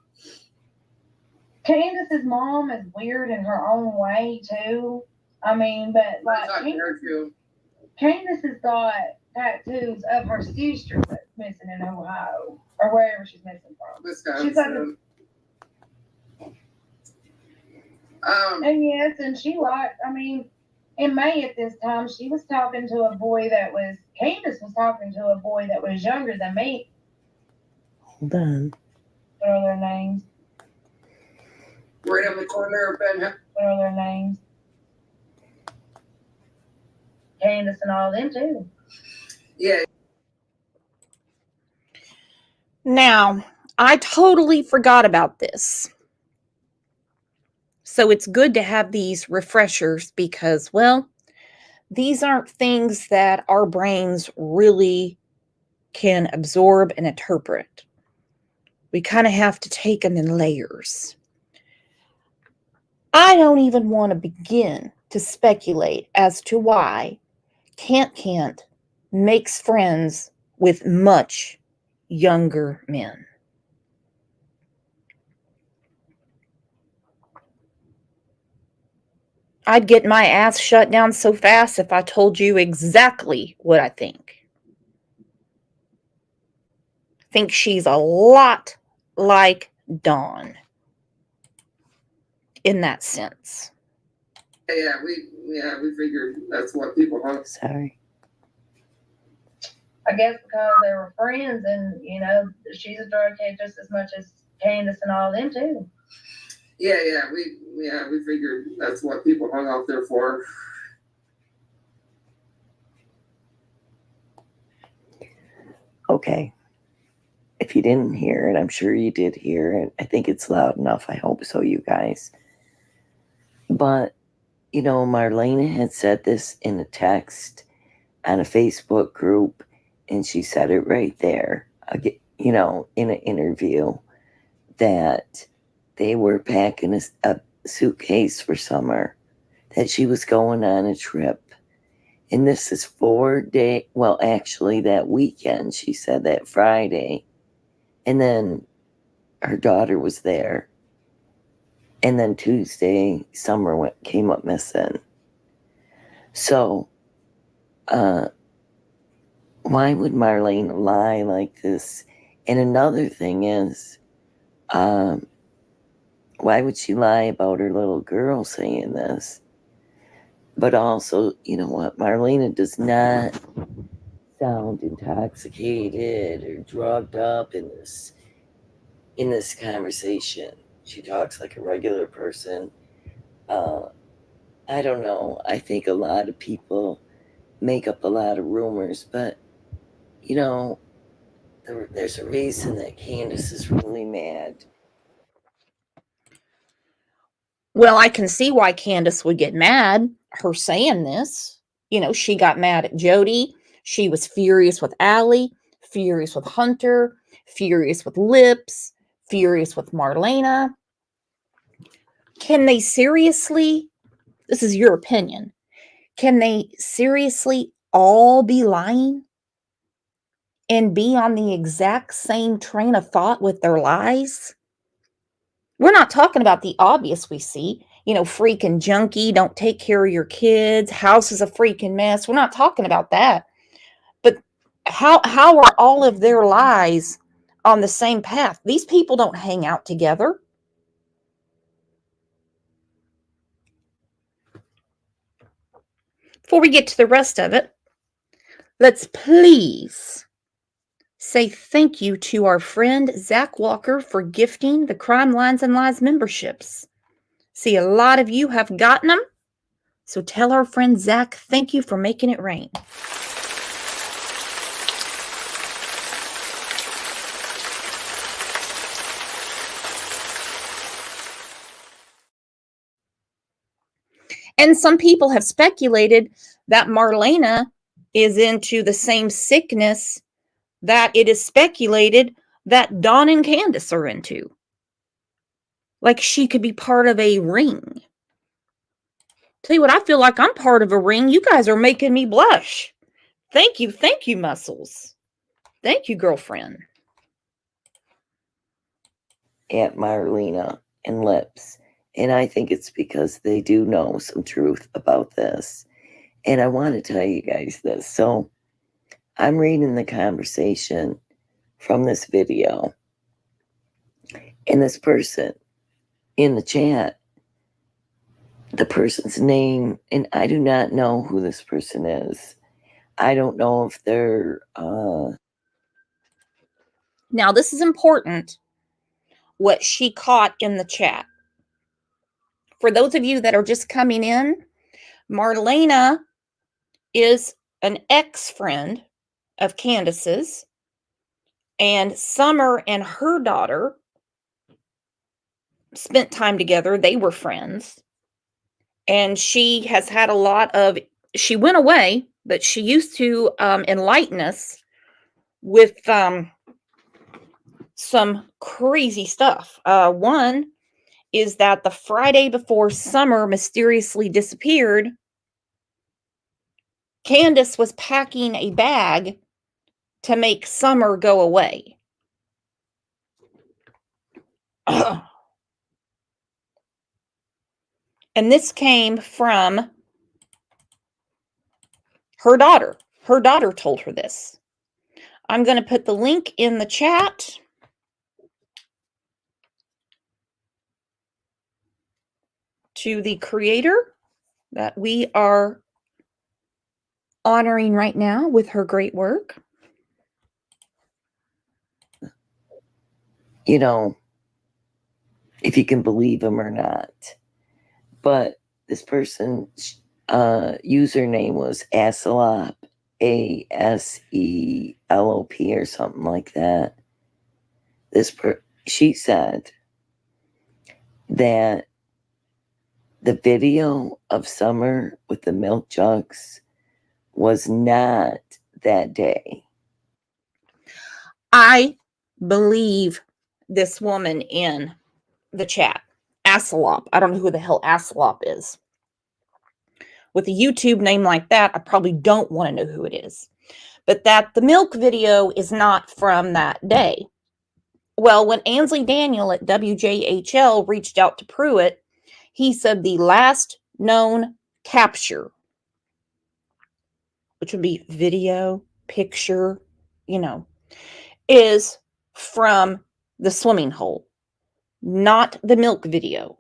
Candace's mom is weird in her own way too. I mean, but I like talked to her too. Candace has got tattoos of her sister that's missing in Ohio or wherever she's missing from. She's like Wisconsin. and yes, and she liked, I mean, in May at this time, she was talking to a boy Candace was talking to a boy that was younger than me. Hold on. What are their names? Right on the corner of Ben. What are their names? Candace and all them too. Yeah. Now, I totally forgot about this. So it's good to have these refreshers because, well, these aren't things that our brains really can absorb and interpret. We kind of have to take them in layers. I don't even want to begin to speculate as to why Can't makes friends with much younger men. I'd get my ass shut down so fast if I told you exactly what I think. Think she's a lot like Dawn in that sense. Yeah, we figured that's what people want. Sorry. I guess because they were friends and, she's a drug head just as much as Candace and all them too. Yeah, we figured that's what people hung out there for. Okay. If you didn't hear it, I'm sure you did hear it. I think it's loud enough. I hope so, you guys. But, Marlena had said this in a text on a Facebook group, and she said it right there, in an interview, that they were packing a suitcase for summer, that she was going on a trip. And this is 4 days, well, actually that weekend, she said that Friday. And then her daughter was there. And then Tuesday, Summer came up missing. So, why would Marlene lie like this? And another thing is, why would she lie about her little girl saying this? But also, you know what? Marlena does not sound intoxicated or drugged up in this conversation. She talks like a regular person. I don't know. I think a lot of people make up a lot of rumors, but there's a reason that Candace is really mad. Well, I can see why Candace would get mad, her saying this. She got mad at Jody. She was furious with Allie, furious with Hunter, furious with Lips, furious with Marlena. Can they seriously, this is your opinion, can they seriously all be lying and be on the exact same train of thought with their lies? We're not talking about the obvious we see, freaking junkie, don't take care of your kids, house is a freaking mess. We're not talking about that. But how are all of their lies on the same path? These people don't hang out together. Before we get to the rest of it, let's please say thank you to our friend Zach Walker for gifting the Crime Lines and Lies memberships. See, a lot of you have gotten them, so tell our friend Zach thank you for making it rain. And some people have speculated that Marlena is into the same sickness that it is speculated that Dawn and Candace are into. Like she could be part of a ring. Tell you what, I feel like I'm part of a ring. You guys are making me blush. Thank you, Muscles. Thank you, girlfriend. At Marlena and Lips. And I think it's because they do know some truth about this. And I want to tell you guys this. So I'm reading the conversation from this video. And this person in the chat, the person's name, and I do not know who this person is. I don't know if they're... Now, this is important, what she caught in the chat. For those of you that are just coming in, Marlena is an ex-friend of Candace's, and Summer and her daughter spent time together. They were friends. And she has had a lot of, she went away, but she used to enlighten us with some crazy stuff. One is that the Friday before Summer mysteriously disappeared, Candace was packing a bag to make Summer go away. And this came from her daughter. Her daughter told her this. I'm going to put the link in the chat. To the creator that we are honoring right now with her great work. You know, if you can believe them or not. But this person's username was Aselop, ASELOP or something like that. She said that the video of Summer with the milk jugs was not that day. I believe this woman in the chat, Aselop. I don't know who the hell Aselop is. With a YouTube name like that, I probably don't want to know who it is. But that the milk video is not from that day. Well, when Ansley Daniel at WJHL reached out to Pruitt, he said the last known capture, which would be video, picture, is from the swimming hole, not the milk video.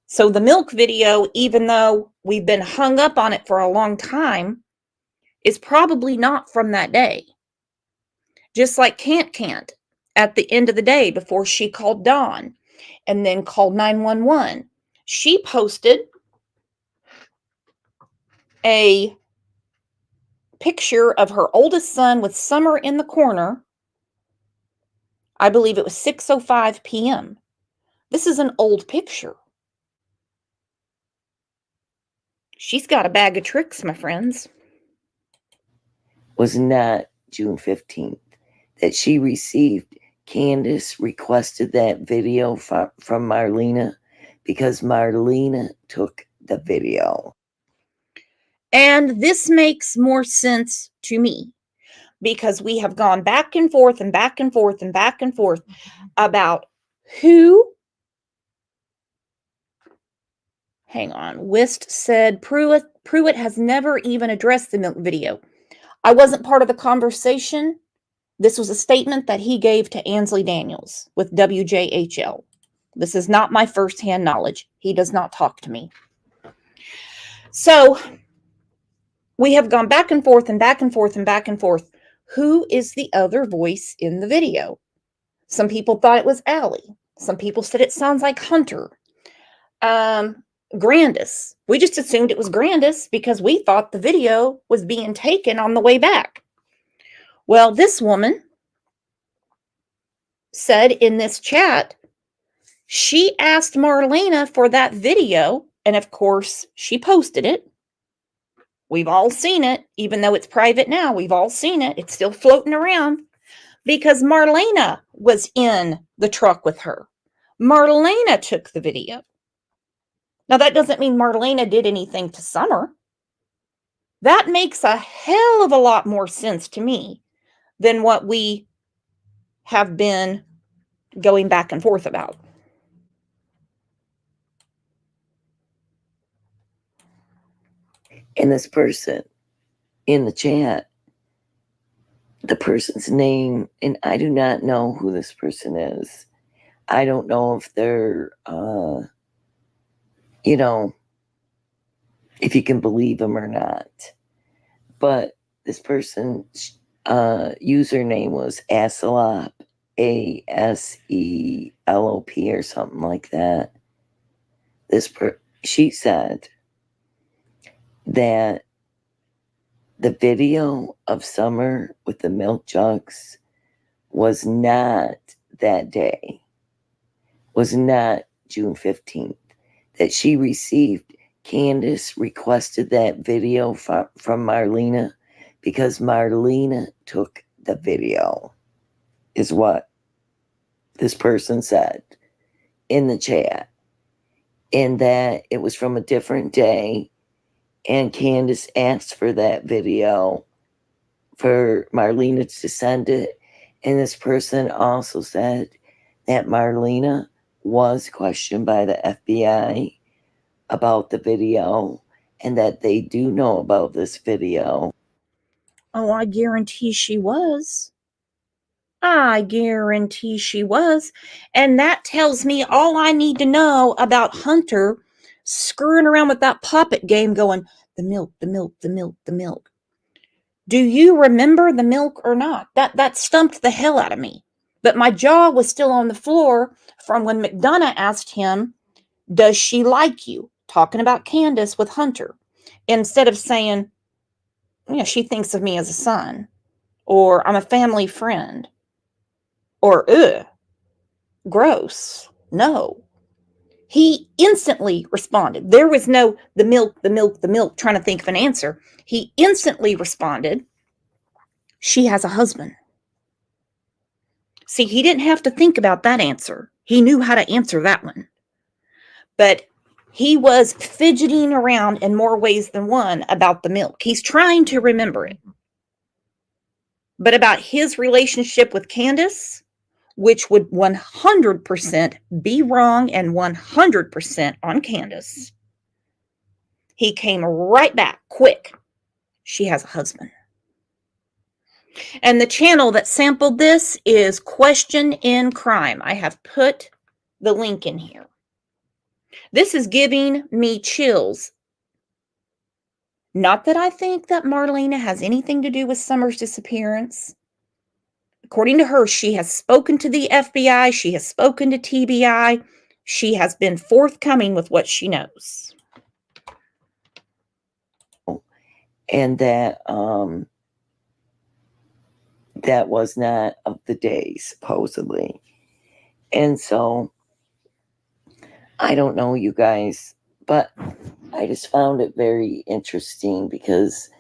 So the milk video, even though we've been hung up on it for a long time, is probably not from that day. Just like Can't at the end of the day before she called Dawn and then called 911. She posted a picture of her oldest son with Summer in the corner. I believe it was 6:05 p.m. This is an old picture. She's got a bag of tricks, my friends. Was not June 15th that she received. Candace requested that video from Marlena because Marlena took the video. And this makes more sense to me because we have gone back and forth and back and forth and back and forth about who. Hang on. Wist said Pruitt has never even addressed the milk video. I wasn't part of the conversation. This was a statement that he gave to Ansley Daniels with WJHL. This is not my firsthand knowledge. He does not talk to me. So we have gone back and forth and back and forth and back and forth. Who is the other voice in the video? Some people thought it was Allie. Some people said it sounds like Hunter. Grandis. We just assumed it was Grandis because we thought the video was being taken on the way back. Well, this woman said in this chat, she asked Marlena for that video, and of course, she posted it. We've all seen it, even though it's private now. We've all seen it. It's still floating around because Marlena was in the truck with her. Marlena took the video. Now, that doesn't mean Marlena did anything to Summer. That makes a hell of a lot more sense to me than what we have been going back and forth about. And this person in the chat, the person's name, and I do not know who this person is. I don't know if they're, if you can believe them or not. But this person's username was Aselop, Aselop or something like that. She said that the video of Summer with the milk jugs was not that day, was not June 15th, that she received. Candace requested that video from Marlena because Marlena took the video, is what this person said in the chat, and that it was from a different day, and Candace asked for that video for Marlena to send it. And this person also said that Marlena was questioned by the FBI about the video and that they do know about this video. Oh, I guarantee she was. I guarantee she was. And that tells me all I need to know about Hunter screwing around with that puppet game going, the milk, the milk, the milk, the milk. Do you remember the milk or not? That stumped the hell out of me. But my jaw was still on the floor from when McDonough asked him, does she like you? Talking about Candace with Hunter. Instead of saying, she thinks of me as a son. Or I'm a family friend. Or, ugh, gross. No. He instantly responded. There was no the milk, the milk, the milk, trying to think of an answer. He instantly responded, she has a husband. See, he didn't have to think about that answer. He knew how to answer that one. But he was fidgeting around in more ways than one about the milk. He's trying to remember it. But about his relationship with Candace, which would 100% be wrong and 100% on Candace, he came right back quick. She has a husband. And the channel that sampled this is Question in Crime. I have put the link in here. This is giving me chills. Not that I think that Marlena has anything to do with Summer's disappearance. According to her, she has spoken to the FBI. She has spoken to TBI. She has been forthcoming with what she knows. And that that was not of the day, supposedly. And so, I don't know, you guys, but I just found it very interesting because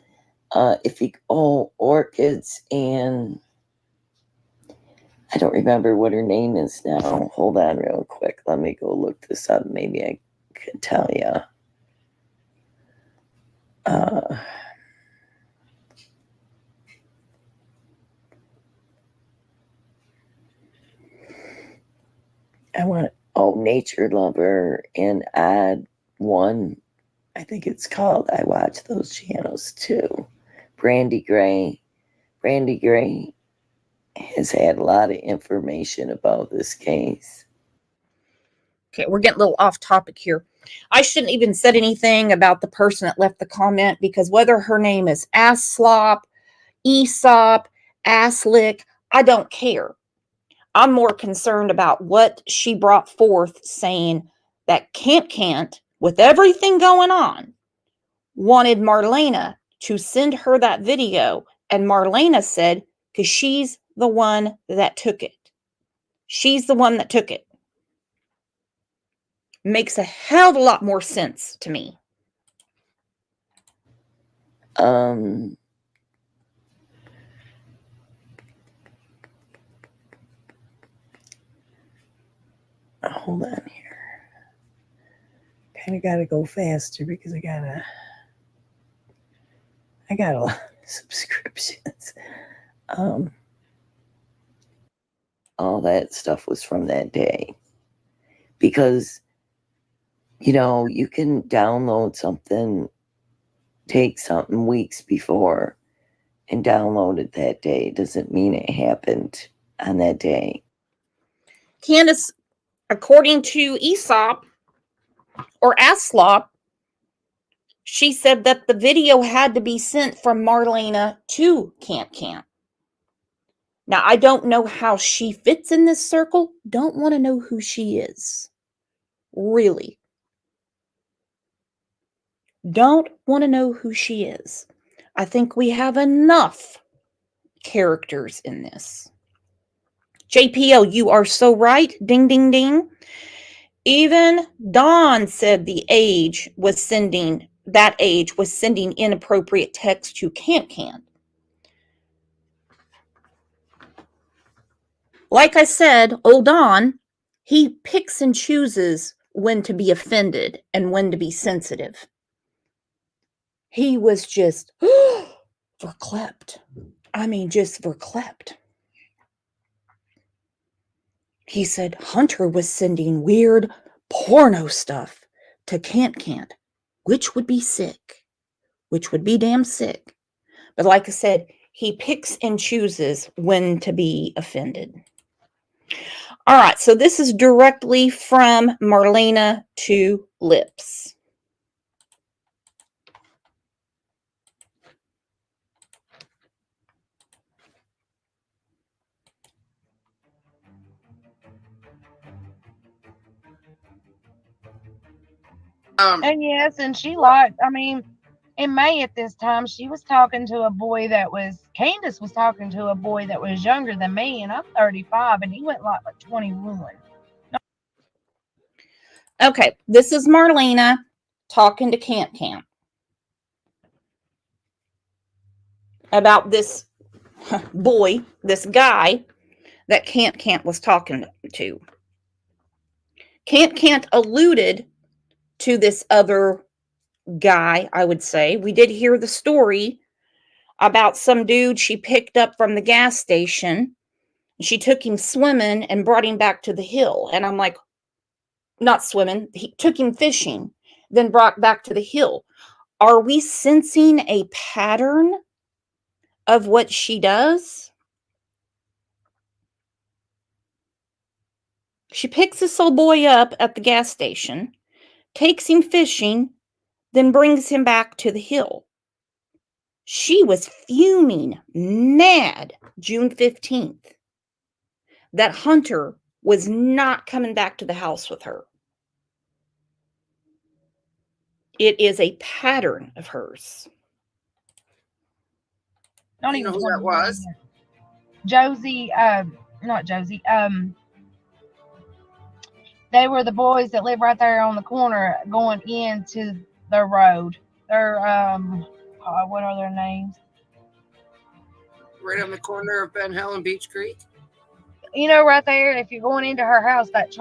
Orchids and I don't remember what her name is now. Hold on real quick. Let me go look this up. Maybe I can tell you. Nature Lover and Odd One. I think it's called. I watch those channels too. Brandy Gray. Brandy Gray has had a lot of information about this case. Okay, we're getting a little off topic here. I shouldn't even said anything about the person that left the comment, because whether her name is Asslop, Aesop, Asslick, I don't care. I'm more concerned about what she brought forth, saying that Can't, with everything going on, wanted Marlena to send her that video. And Marlena said, because she's the one that took it. She's the one that took it. Makes a hell of a lot more sense to me. Hold on here. Kind of got to go faster because I got a lot of subscriptions. All that stuff was from that day. Because, you can download something, take something weeks before, and download it that day. Doesn't mean it happened on that day. Candace, according to Aesop or Aslop, she said that the video had to be sent from Marlena to Can't. Now, I don't know how she fits in this circle. Don't want to know who she is. Really. Don't want to know who she is. I think we have enough characters in this. JPO, you are so right. Ding, ding, ding. Even Dawn said that age was sending inappropriate text to Can't. Like I said, old Don, he picks and chooses when to be offended and when to be sensitive. He was just verklempt. I mean, just verklempt. He said Hunter was sending weird porno stuff to Can't, which would be sick, which would be damn sick. But like I said, he picks and chooses when to be offended. All right, so this is directly from Marlena to Lips. And yes, and she liked, in May at this time, she was talking to a boy Candace was talking to a boy that was younger than me, and I'm 35, and he went like 21. Okay, this is Marlena talking to Can't about this boy, this guy that Can't was talking to. Can't alluded to this other guy, I would say. We did hear the story about some dude she picked up from the gas station. She took him swimming and brought him back to the hill. And I'm like, not swimming, he took him fishing, then brought back to the hill. Are we sensing a pattern of what she does? She picks this old boy up at the gas station, takes him fishing, then brings him back to the hill. She was fuming mad June 15th that Hunter was not coming back to the house with her. It is a pattern of hers. Don't You even know who that was? Josie, not Josie. They were the boys that live right there on the corner going into the road. They're what are their names? Right on the corner of Ben Hill and Beach Creek. Right there, if you're going into her house, that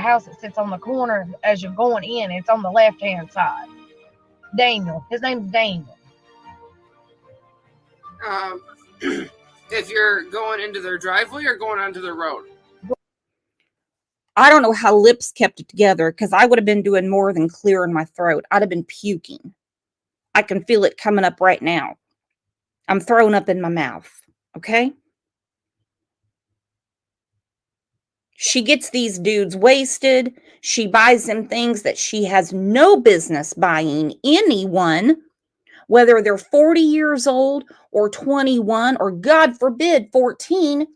house that sits on the corner as you're going in, it's on the left-hand side. Daniel. His name's Daniel. If you're going into their driveway or going onto the road? I don't know how lips kept it together because I would have been doing more than clearing my throat. I'd have been puking. I can feel it coming up right now. I'm throwing up in my mouth. Okay? She gets these dudes wasted. She buys them things that she has no business buying anyone, whether they're 40 years old or 21 or, God forbid, 14.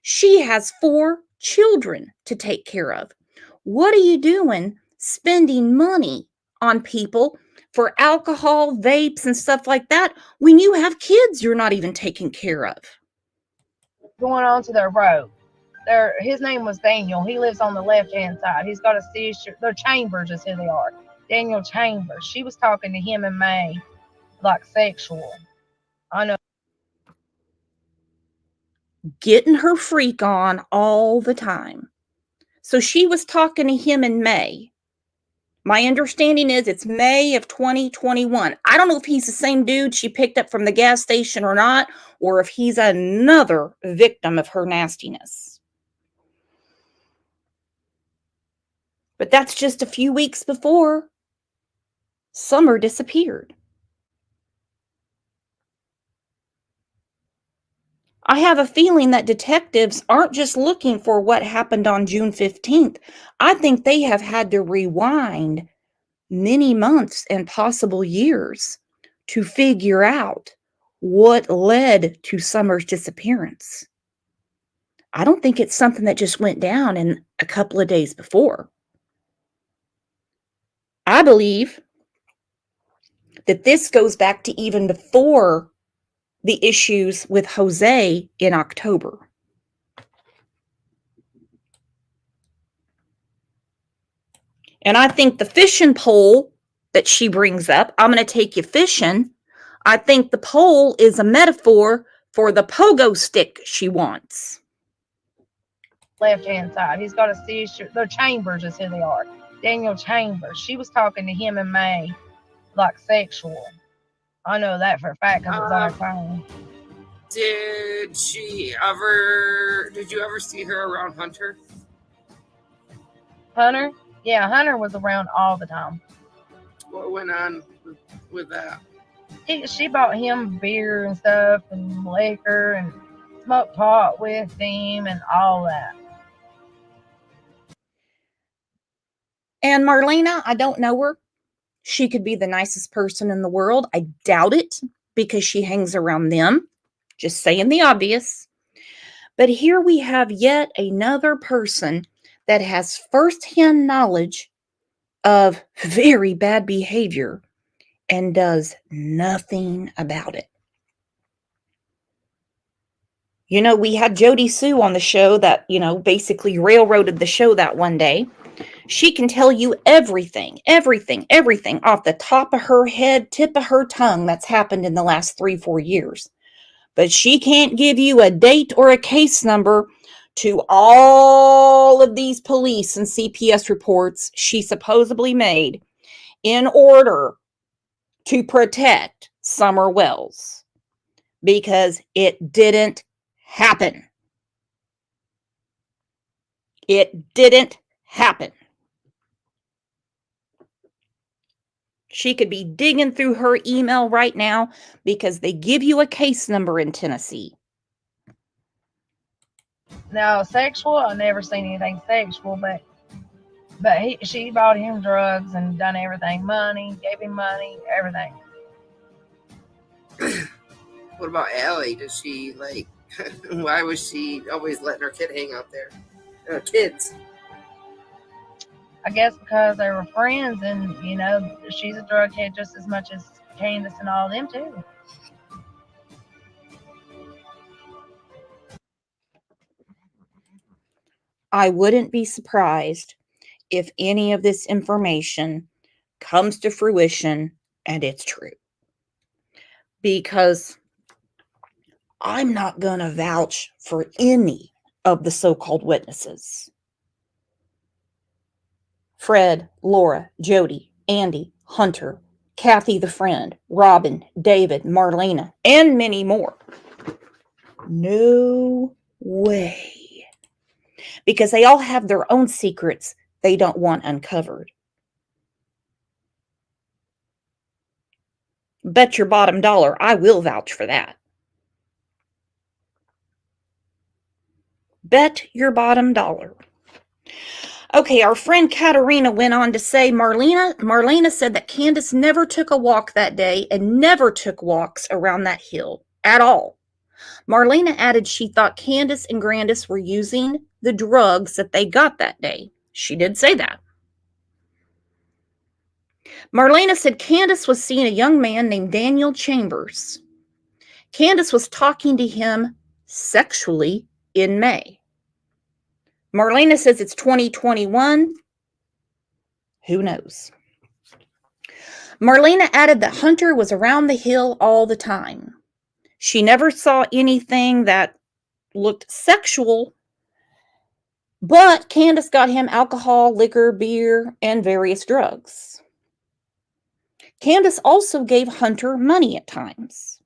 She has 4 children to take care of. What are you doing spending money on people for alcohol, vapes, and stuff like that when you have kids you're not even taking care of? Going on to their road. His name was Daniel. He lives on the left-hand side. He's got a seizure. They're Chambers is who they are. Daniel Chambers. She was talking to him in May, like sexual. I know. Getting her freak on all the time. So she was talking to him in May. My understanding is it's May of 2021. I don't know if he's the same dude she picked up from the gas station or not, or if he's another victim of her nastiness. But that's just a few weeks before Summer disappeared. I have a feeling that detectives aren't just looking for what happened on June 15th. I think they have had to rewind many months and possible years to figure out what led to Summer's disappearance. I don't think it's something that just went down in a couple of days before. I believe that this goes back to even before the issues with Jose in October. And I think the fishing pole that she brings up, I'm going to take you fishing. I think the pole is a metaphor for the pogo stick she wants. Left-hand side. He's got a seizure. They're Chambers is who they are. Daniel Chambers. She was talking to him in May, like sexual. I know that for a fact because it's on her phone. Did you ever see her around Hunter? Hunter? Yeah, Hunter was around all the time. What went on with that? She bought him beer and stuff and liquor and smoked pot with him and all that. And Marlena, I don't know her. She could be the nicest person in the world. I doubt it because she hangs around them. Just saying the obvious. But here we have yet another person that has firsthand knowledge of very bad behavior and does nothing about it. You know, we had Jody Sue on the show that, basically railroaded the show that one day. She can tell you everything off the top of her head, tip of her tongue that's happened in the last 3-4 years. But she can't give you a date or a case number to all of these police and CPS reports she supposedly made in order to protect Summer Wells, because it didn't happen. It didn't happen. She could be digging through her email right now because they give you a case number in Tennessee. Now, sexual, I've never seen anything sexual, but she bought him drugs and done everything. Money, gave him money, everything. What about Allie? Does she, why was she always letting her kid hang out there? Kids. I guess because they were friends, and, she's a drug head just as much as Candace and all them, too. I wouldn't be surprised if any of this information comes to fruition and it's true. Because I'm not going to vouch for any of the so-called witnesses. Fred, Laura, Jody, Andy, Hunter, Kathy the friend, Robin, David, Marlena, and many more. No way. because they all have their own secrets they don't want uncovered. Bet your bottom dollar I will vouch for that. Bet your bottom dollar. Okay, our friend Katerina went on to say Marlena said that Candace never took a walk that day and never took walks around that hill at all. Marlena added she thought Candace and Grandis were using the drugs that they got that day. She did say that. Marlena said Candace was seeing a young man named Daniel Chambers. Candace was talking to him sexually in May. Marlena says it's 2021. Who knows? Marlena added that Hunter was around the hill all the time. She never saw anything that looked sexual, but Candace got him alcohol, liquor, beer, and various drugs. Candace also gave Hunter money at times.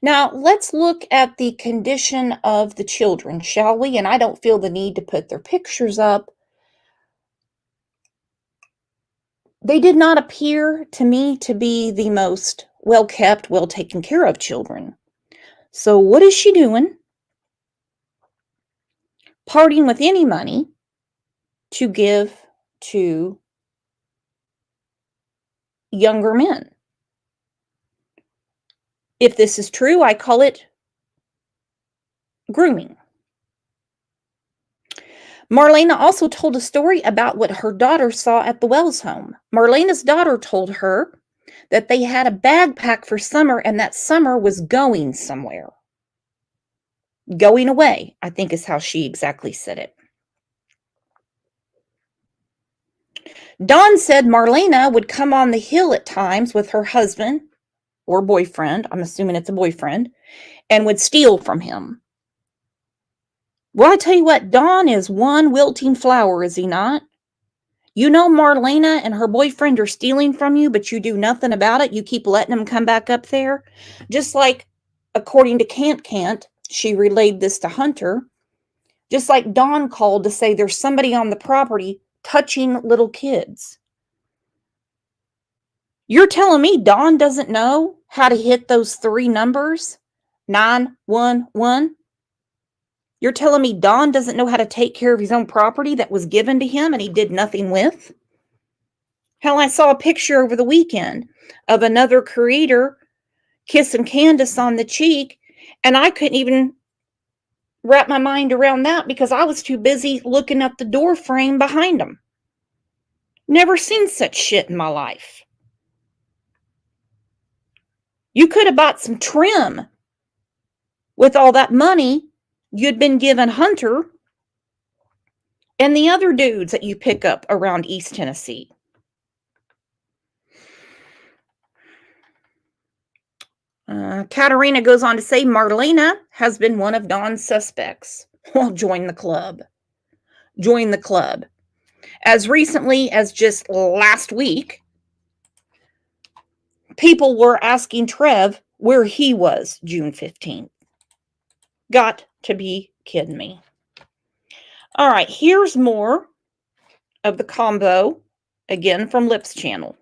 Now, let's look at the condition of the children, shall we? And I don't feel the need to put their pictures up. They did not appear to me to be the most well-kept, well-taken care of children. So what is she doing? Parting with any money to give to younger men. If this is true, I call it grooming. Marlena also told a story about what her daughter saw at the Wells home. Marlena's daughter told her that they had a bag packed for Summer and that Summer was going somewhere. Going away, I think is how she exactly said it. Dawn said Marlena would come on the hill at times with her husband or boyfriend, I'm assuming it's a boyfriend, and would steal from him. Well, I tell you what, Dawn is one wilting flower, is he not? You know Marlena and her boyfriend are stealing from you, but you do nothing about it. You keep letting them come back up there. Just like, according to Cant, she relayed this to Hunter, just like Dawn called to say there's somebody on the property touching little kids. You're telling me Dawn doesn't know how to hit those 3 numbers? 911? You're telling me Don doesn't know how to take care of his own property that was given to him and he did nothing with? Hell, I saw a picture over the weekend of another creator kissing Candace on the cheek, and I couldn't even wrap my mind around that because I was too busy looking at the door frame behind him. Never seen such shit in my life. You could have bought some trim with all that money you'd been given Hunter and the other dudes that you pick up around East Tennessee. Katerina goes on to say Marlena has been one of Dawn's suspects. Well, join the club. Join the club. As recently as just last week, people were asking Trev where he was June 15th. Got to be kidding me. All right, here's more of the combo, again from Lips Channel.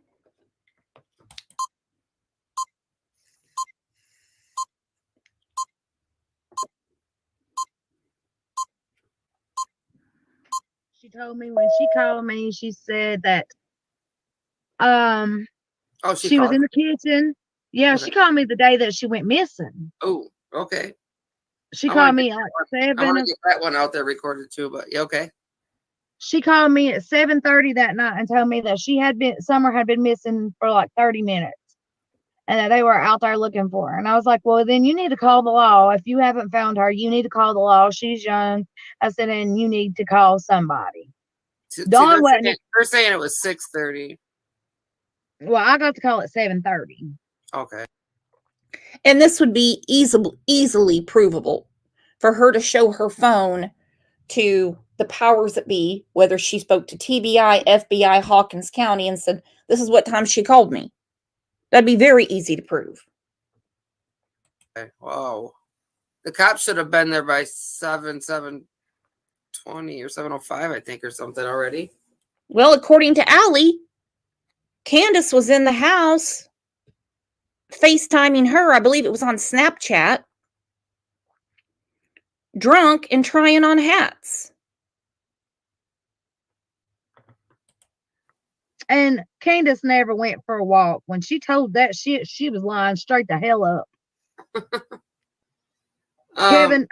She told me when she called me, she said that she was in the kitchen. Yeah, Okay. she called me the day that she went missing. Oh, okay. She I called wanna me get at I want 7. to get that one out there recorded too, but yeah, okay. She called me at 7:30 that night and told me that Summer had been missing for like 30 minutes and that they were out there looking for her. And I was like, well, then you need to call the law. If you haven't found her, you need to call the law. She's young. I said, and you need to call somebody. Dawn wasn't. They're saying it was 6:30. Well, I got to call at 7:30. Okay. And this would be easily provable for her to show her phone to the powers that be, whether she spoke to TBI, FBI, Hawkins County, and said, this is what time she called me. That'd be very easy to prove. Okay. Wow. The cops should have been there by 7. 7:20 or 7:05, I think, or something already. Well, according to Allie, Candace was in the house FaceTiming her. I believe it was on Snapchat, drunk and trying on hats. And Candace never went for a walk. When she told that shit, she was lying straight the hell up. Kevin,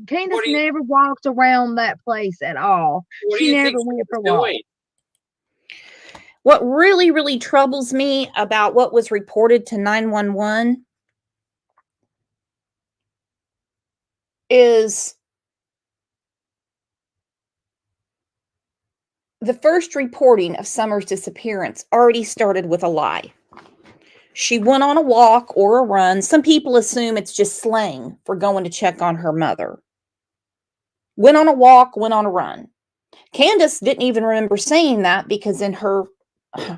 Candace never walked around that place at all. She never went for a walk. What really, really troubles me about what was reported to 911 is the first reporting of Summer's disappearance already started with a lie. She went on a walk or a run. Some people assume it's just slang for going to check on her mother. Went on a walk, went on a run. Candace didn't even remember saying that because in her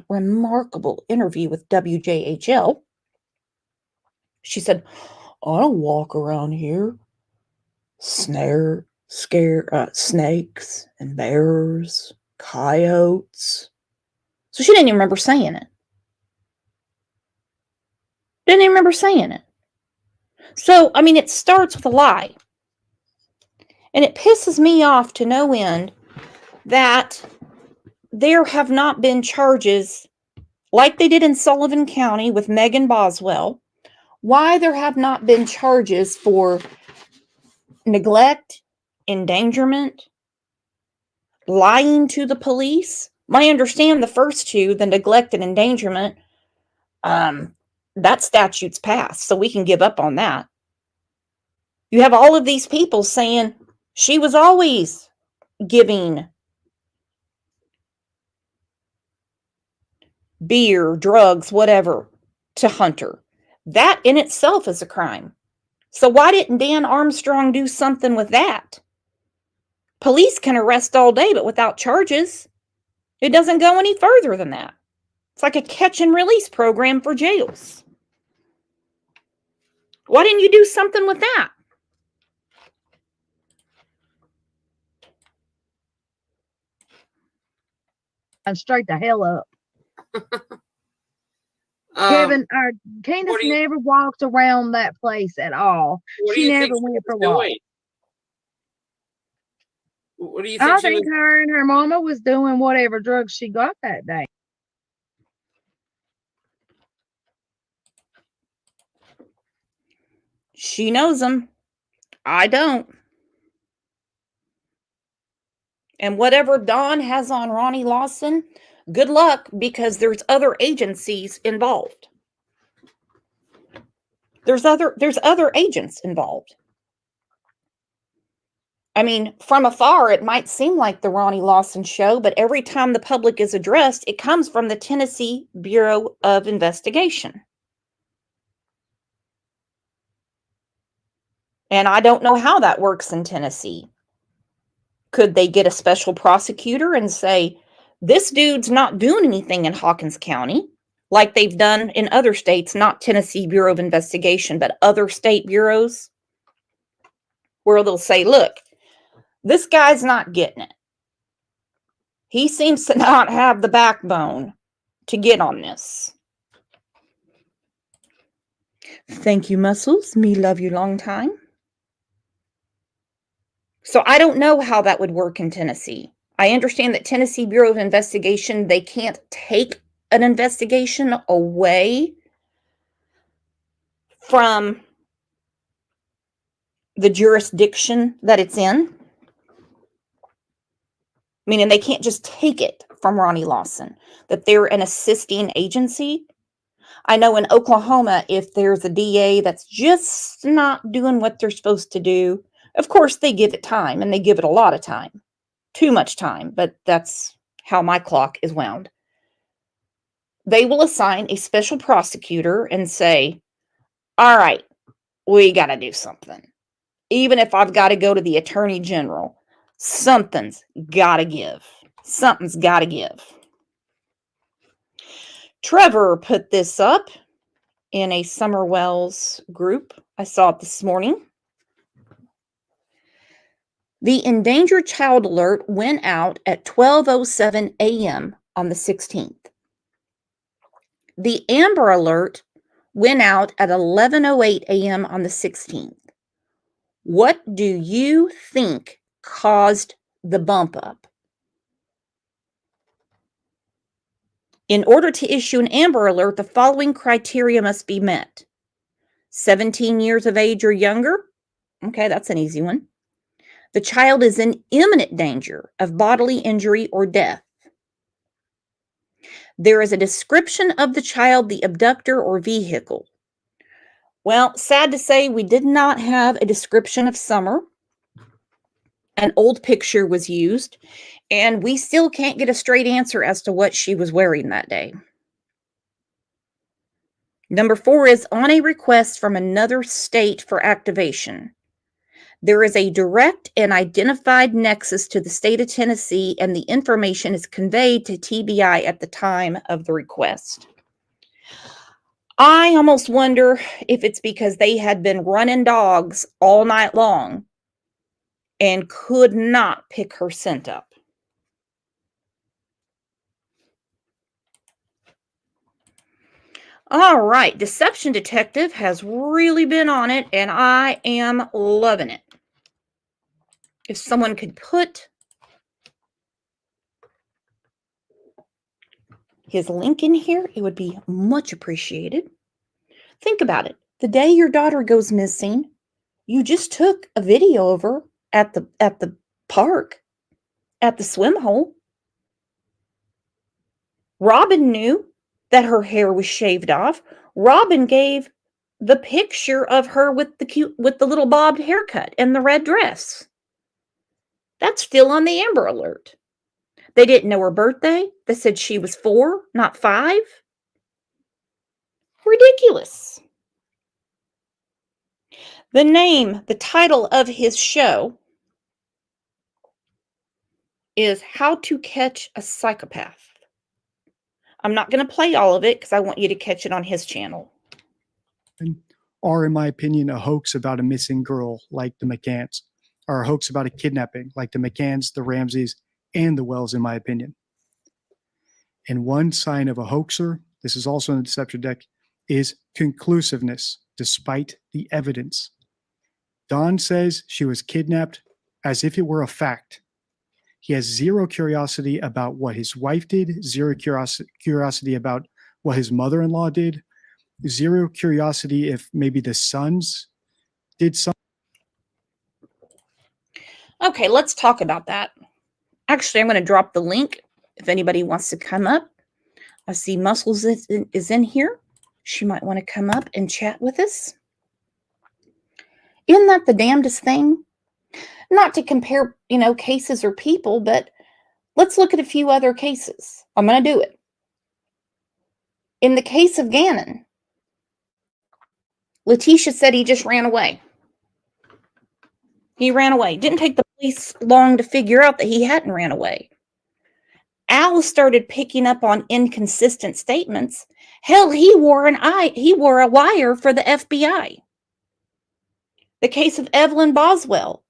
remarkable interview with WJHL, she said, I don't walk around here. Scare snakes and bears, coyotes. So she didn't even remember saying it. Didn't even remember saying it. So, I mean, it starts with a lie. And it pisses me off to no end that there have not been charges like they did in Sullivan County with Megan Boswell. Why there have not been charges for neglect, endangerment, lying to the police. I understand the first two, the neglect and endangerment, that statute's passed, so we can give up on that. You have all of these people saying she was always giving beer, drugs, whatever, to Hunter. That in itself is a crime. So why didn't Dan Armstrong do something with that? Police can arrest all day, but without charges. It doesn't go any further than that. It's like a catch and release program for jails. Why didn't you do something with that? And straight the hell up. Kevin, Candace never walked around that place at all. She never went for a walk. What do you think? I think her and her mama was doing whatever drugs she got that day. She knows them. I don't. And whatever Dawn has on Ronnie Lawson, good luck, because there's other agencies involved. There's other agents involved. I mean, from afar, it might seem like the Ronnie Lawson show, but every time the public is addressed, it comes from the Tennessee Bureau of Investigation. And I don't know how that works in Tennessee. Could they get a special prosecutor and say, this dude's not doing anything in Hawkins County, like they've done in other states, not Tennessee Bureau of Investigation, but other state bureaus, where they'll say, look, this guy's not getting it. He seems to not have the backbone to get on this. Thank you, Muscles. Me love you long time. So I don't know how that would work in Tennessee. I understand that Tennessee Bureau of Investigation, they can't take an investigation away from the jurisdiction that it's in. Meaning they can't just take it from Ronnie Lawson, that they're an assisting agency. I know in Oklahoma, if there's a DA that's just not doing what they're supposed to do, of course they give it time, and they give it a lot of time. Too much time, but that's how my clock is wound. They will assign a special prosecutor and say, all right, we got to do something. Even if I've got to go to the attorney general, something's got to give. Something's got to give. Trevor put this up in a Summer Wells group. I saw it this morning. The endangered child alert went out at 12:07 a.m. on the 16th. The Amber Alert went out at 11:08 a.m. on the 16th. What do you think caused the bump up? In order to issue an Amber Alert, the following criteria must be met. 17 years of age or younger. Okay, that's an easy one. The child is in imminent danger of bodily injury or death. There is a description of the child, the abductor, or vehicle. Well, sad to say, we did not have a description of Summer. An old picture was used, and we still can't get a straight answer as to what she was wearing that day. Number 4 is on a request from another state for activation. There is a direct and identified nexus to the state of Tennessee, and the information is conveyed to TBI at the time of the request. I almost wonder if it's because they had been running dogs all night long and could not pick her scent up. All right, Deception Detective has really been on it, and I am loving it. If someone could put his link in here, it would be much appreciated. Think about it. The day your daughter goes missing, you just took a video of her at the park, at the swim hole. Robin knew that her hair was shaved off. Robin gave the picture of her with the little bobbed haircut and the red dress. That's still on the Amber Alert. They didn't know her birthday. They said she was 4, not 5. Ridiculous. The title of his show is How to Catch a Psychopath. I'm not going to play all of it because I want you to catch it on his channel. Are, in my opinion, a hoax about a missing girl like the McCanns, or a hoax about a kidnapping like the McCanns, the Ramseys, and the Wells, in my opinion. And one sign of a hoaxer, this is also in the deception deck, is conclusiveness, despite the evidence. Don says she was kidnapped as if it were a fact. He has zero curiosity about what his wife did, zero curiosity about what his mother-in-law did, zero curiosity if maybe the sons did something. Okay, let's talk about that. Actually, I'm going to drop the link if anybody wants to come up. I see Muscles is in here. She might want to come up and chat with us. Isn't that the damnedest thing? Not to compare, cases or people, but let's look at a few other cases. I'm going to do it. In the case of Gannon, Letitia said he just ran away. He ran away. Didn't take the police long to figure out that he hadn't ran away. Al started picking up on inconsistent statements. Hell, he wore a wire for the FBI. The case of Evelyn Boswell.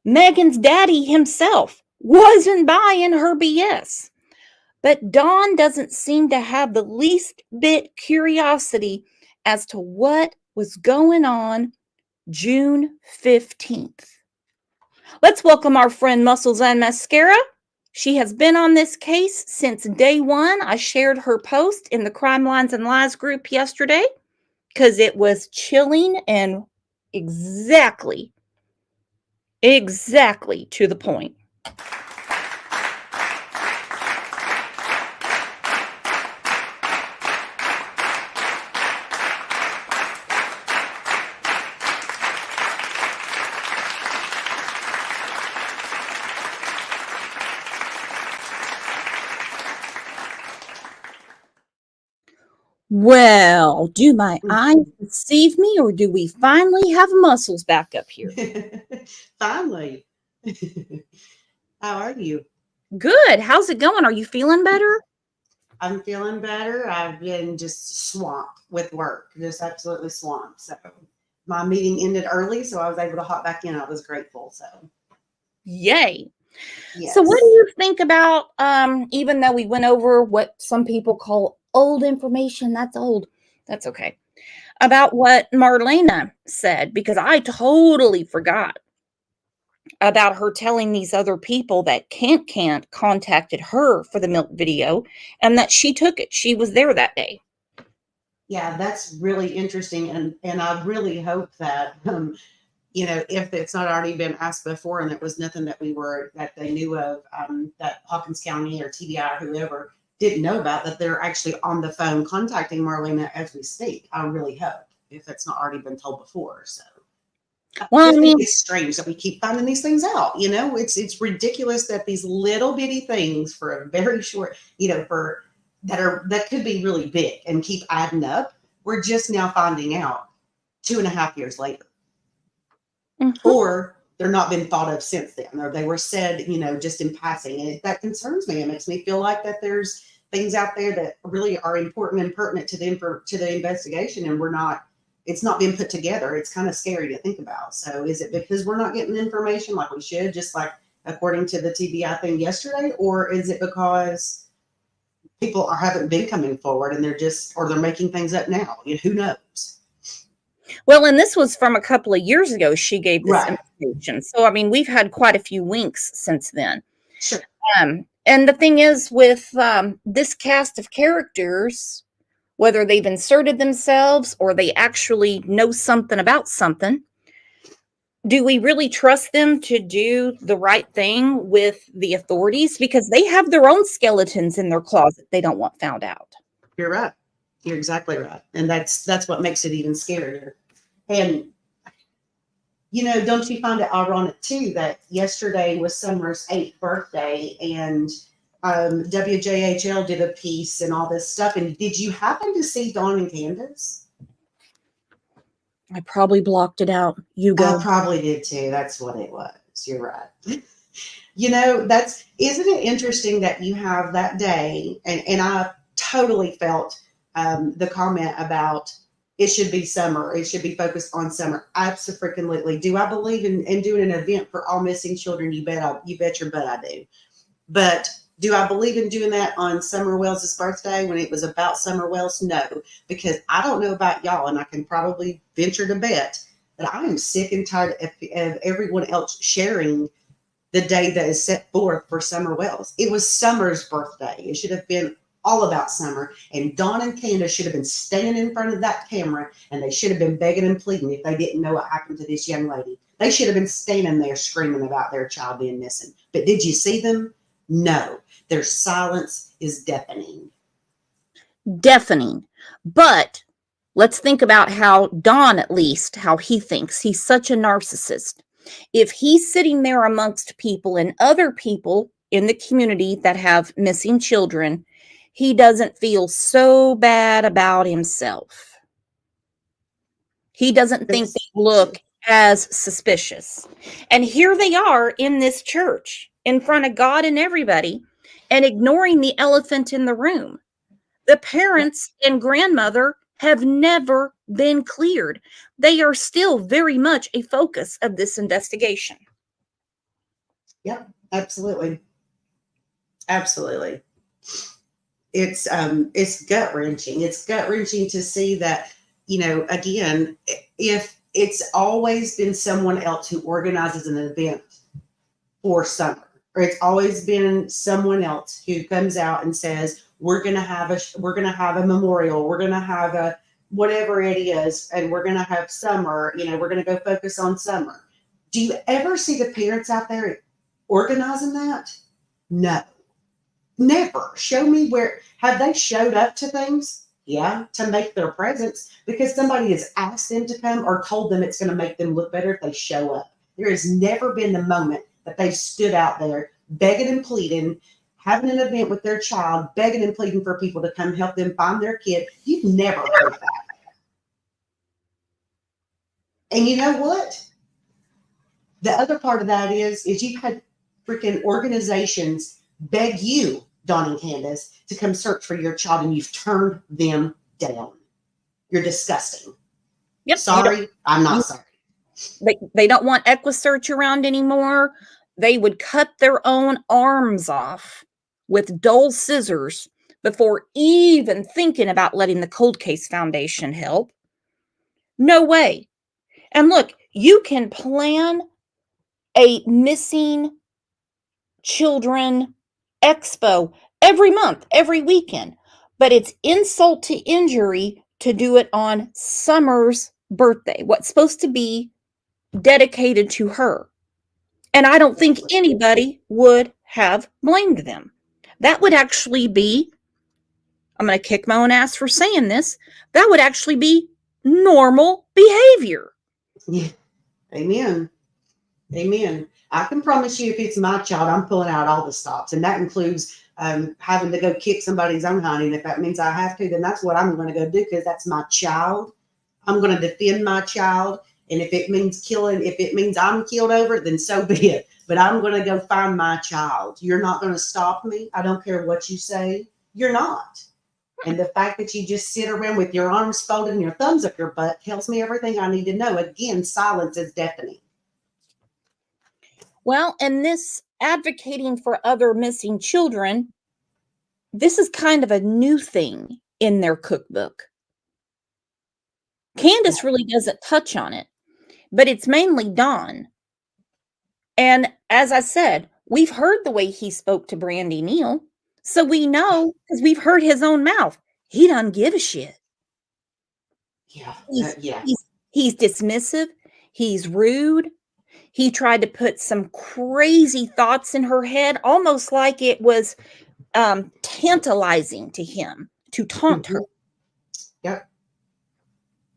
Megan's daddy himself wasn't buying her BS. But Dawn doesn't seem to have the least bit curiosity as to what was going on June 15th. Let's welcome our friend Muscles and Mascara. She has been on this case since day one. I shared her post in the Crime Lines and Lies group yesterday because it was chilling and exactly to the point. Well, do my eyes deceive me, or do we finally have Muscles back up here? Finally. How are you? Good. How's it going? Are you feeling better? I'm feeling better. I've been just swamped with work, just absolutely swamped. So my meeting ended early, so I was able to hop back in. I was grateful. So Yay. Yes. So what do you think about, even though we went over what some people call old information, that's old, that's okay, about what Marlena said, because I totally forgot about her telling these other people that can't contacted her for the milk video and that she took it. She was there that day. Yeah, that's really interesting, and I really hope that if it's not already been asked before and it was nothing that they knew of, that Hawkins County or TBI or whoever didn't know about, that they're actually on the phone contacting Marlena as we speak. I really hope, if it's not already been told before. So well, I think it's strange that we keep finding these things out. It's ridiculous that these little bitty things for a very short, that could be really big and keep adding up. We're just now finding out 2.5 years later. Mm-hmm. Or they're not been thought of since then, or they were said, just in passing. And that concerns me. It makes me feel like that there's things out there that really are important and pertinent to the investigation, and it's not being put together. It's kind of scary to think about. So is it because we're not getting information like we should, just like according to the TBI thing yesterday, or is it because people haven't been coming forward and they're making things up now? Who knows? Well, and this was from a couple of years ago. She gave this Right. information. So, I mean, we've had quite a few winks since then. Sure. And the thing is with this cast of characters, whether they've inserted themselves or they actually know something about something, do we really trust them to do the right thing with the authorities? Because they have their own skeletons in their closet they don't want found out. You're right. You're exactly right. And that's what makes it even scarier. And, don't you find it ironic too that yesterday was Summer's 8th birthday, and WJHL did a piece and all this stuff. And did you happen to see Dawn and Candace? I probably blocked it out. You go. I probably did too. That's what it was. You're right. Isn't it interesting that you have that day, and I totally felt the comment about it should be summer. It should be focused on summer. Absolutely. Do I believe in doing an event for all missing children? You bet your butt I do. But do I believe in doing that on Summer Wells' birthday when it was about Summer Wells? No, because I don't know about y'all, and I can probably venture to bet that I am sick and tired of everyone else sharing the day that is set forth for Summer Wells. It was Summer's birthday. It should have been all about Summer, and Dawn and Candace should have been standing in front of that camera, and they should have been begging and pleading if they didn't know what happened to this young lady. They should have been standing there screaming about their child being missing. But did you see them? No. Their silence is deafening. Deafening. But let's think about how Don, at least, how he thinks. He's such a narcissist. If he's sitting there amongst people and other people in the community that have missing children, he doesn't feel so bad about himself. He doesn't think they look as suspicious. And here they are in this church in front of God and everybody, and ignoring the elephant in the room. The parents and grandmother have never been cleared. They are still very much a focus of this investigation. Yep, absolutely. Absolutely. It's gut wrenching. It's gut wrenching to see that, again, if it's always been someone else who organizes an event for Summer, or it's always been someone else who comes out and says, we're going to have a memorial, we're going to have a whatever it is, and we're going to have Summer, we're going to go focus on Summer. Do you ever see the parents out there organizing that? No. Never. Show me where. Have they showed up to things? Yeah, to make their presence, because somebody has asked them to come or told them it's going to make them look better if they show up. There has never been the moment that they've stood out there begging and pleading, having an event with their child, begging and pleading for people to come help them find their kid. You've never heard that. And you know what? The other part of that is you've had freaking organizations beg you, Dawn and Candace, to come search for your child, and you've turned them down. You're disgusting. Yep. Sorry, I'm not sorry. They don't want EquiSearch around anymore. they would cut their own arms off with dull scissors before even thinking about letting the Cold Case Foundation help. No way. And look, you can plan a missing children expo every month, every weekend, but it's insult to injury to do it on Summer's birthday, what's supposed to be dedicated to her. And I don't think anybody would have blamed them. That would actually be, I'm going to kick my own ass for saying this, that would actually be normal behavior. Yeah. Amen. Amen. I can promise you, if it's my child, I'm pulling out all the stops, and that includes having to go kick somebody's own honey. And if that means I have to, then that's what I'm going to go do, because that's my child. I'm going to defend my child, and if it means killing, if it means I'm killed over it, then so be it. But I'm going to go find my child. You're not going to stop me. I don't care what you say. You're not. And the fact that you just sit around with your arms folded and your thumbs up your butt tells me everything I need to know. Again, silence is deafening. Well, and this advocating for other missing children, this is kind of a new thing in their cookbook. Candace really doesn't touch on it, but it's mainly Don. And as I said, we've heard the way he spoke to Brandy Neal, so we know, because we've heard his own mouth, he doesn't give a shit. Yeah. He's dismissive. He's rude. He tried to put some crazy thoughts in her head, almost like it was tantalizing to him to taunt her. Yep.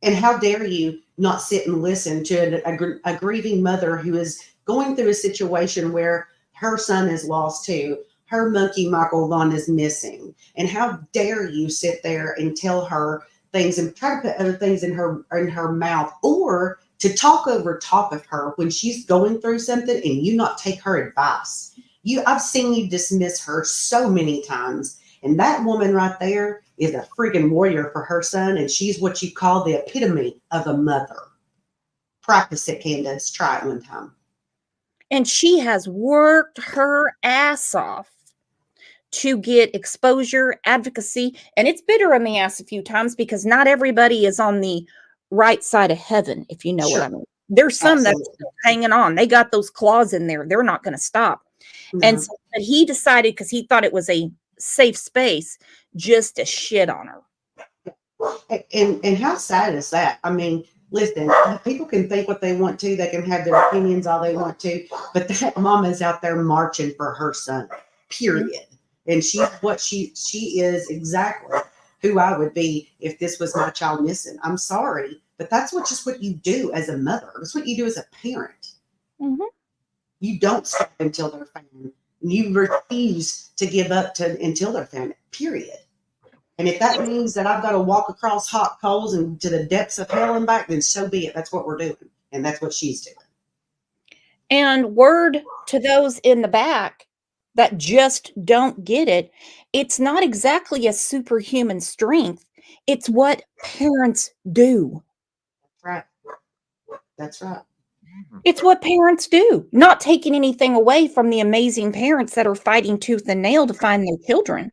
And how dare you not sit and listen to a grieving mother who is going through a situation where her son is lost too. Her monkey Michael Vaughn is missing. And how dare you sit there and tell her things and try to put other things in her mouth, or to talk over top of her when she's going through something and you not take her advice. I've seen you dismiss her so many times. And that woman right there is a freaking warrior for her son. And she's what you call the epitome of a mother. Practice it, Candace. Try it one time. And she has worked her ass off to get exposure, advocacy, and it's bit her in the ass a few times, because not everybody is on the right side of heaven, if you know what I mean. There's some that's hanging on. They got those claws in there. They're not going to stop. No. And so but he decided, because he thought it was a safe space, just to shit on her. And how sad is that? I mean, listen, people can think what they want to. They can have their opinions all they want to. But that mama's out there marching for her son, period. Mm-hmm. And she is exactly who I would be if this was my child missing. I'm sorry, but that's just what you do as a mother. That's what you do as a parent. Mm-hmm. You don't stop until they're found. You refuse to give up until they're found, period. And if that means that I've got to walk across hot coals and to the depths of hell and back, then so be it. That's what we're doing. And that's what she's doing. And word to those in the back that just don't get it, it's not exactly a superhuman strength. It's what parents do. That's right. That's right. It's what parents do. Not taking anything away from the amazing parents that are fighting tooth and nail to find their children.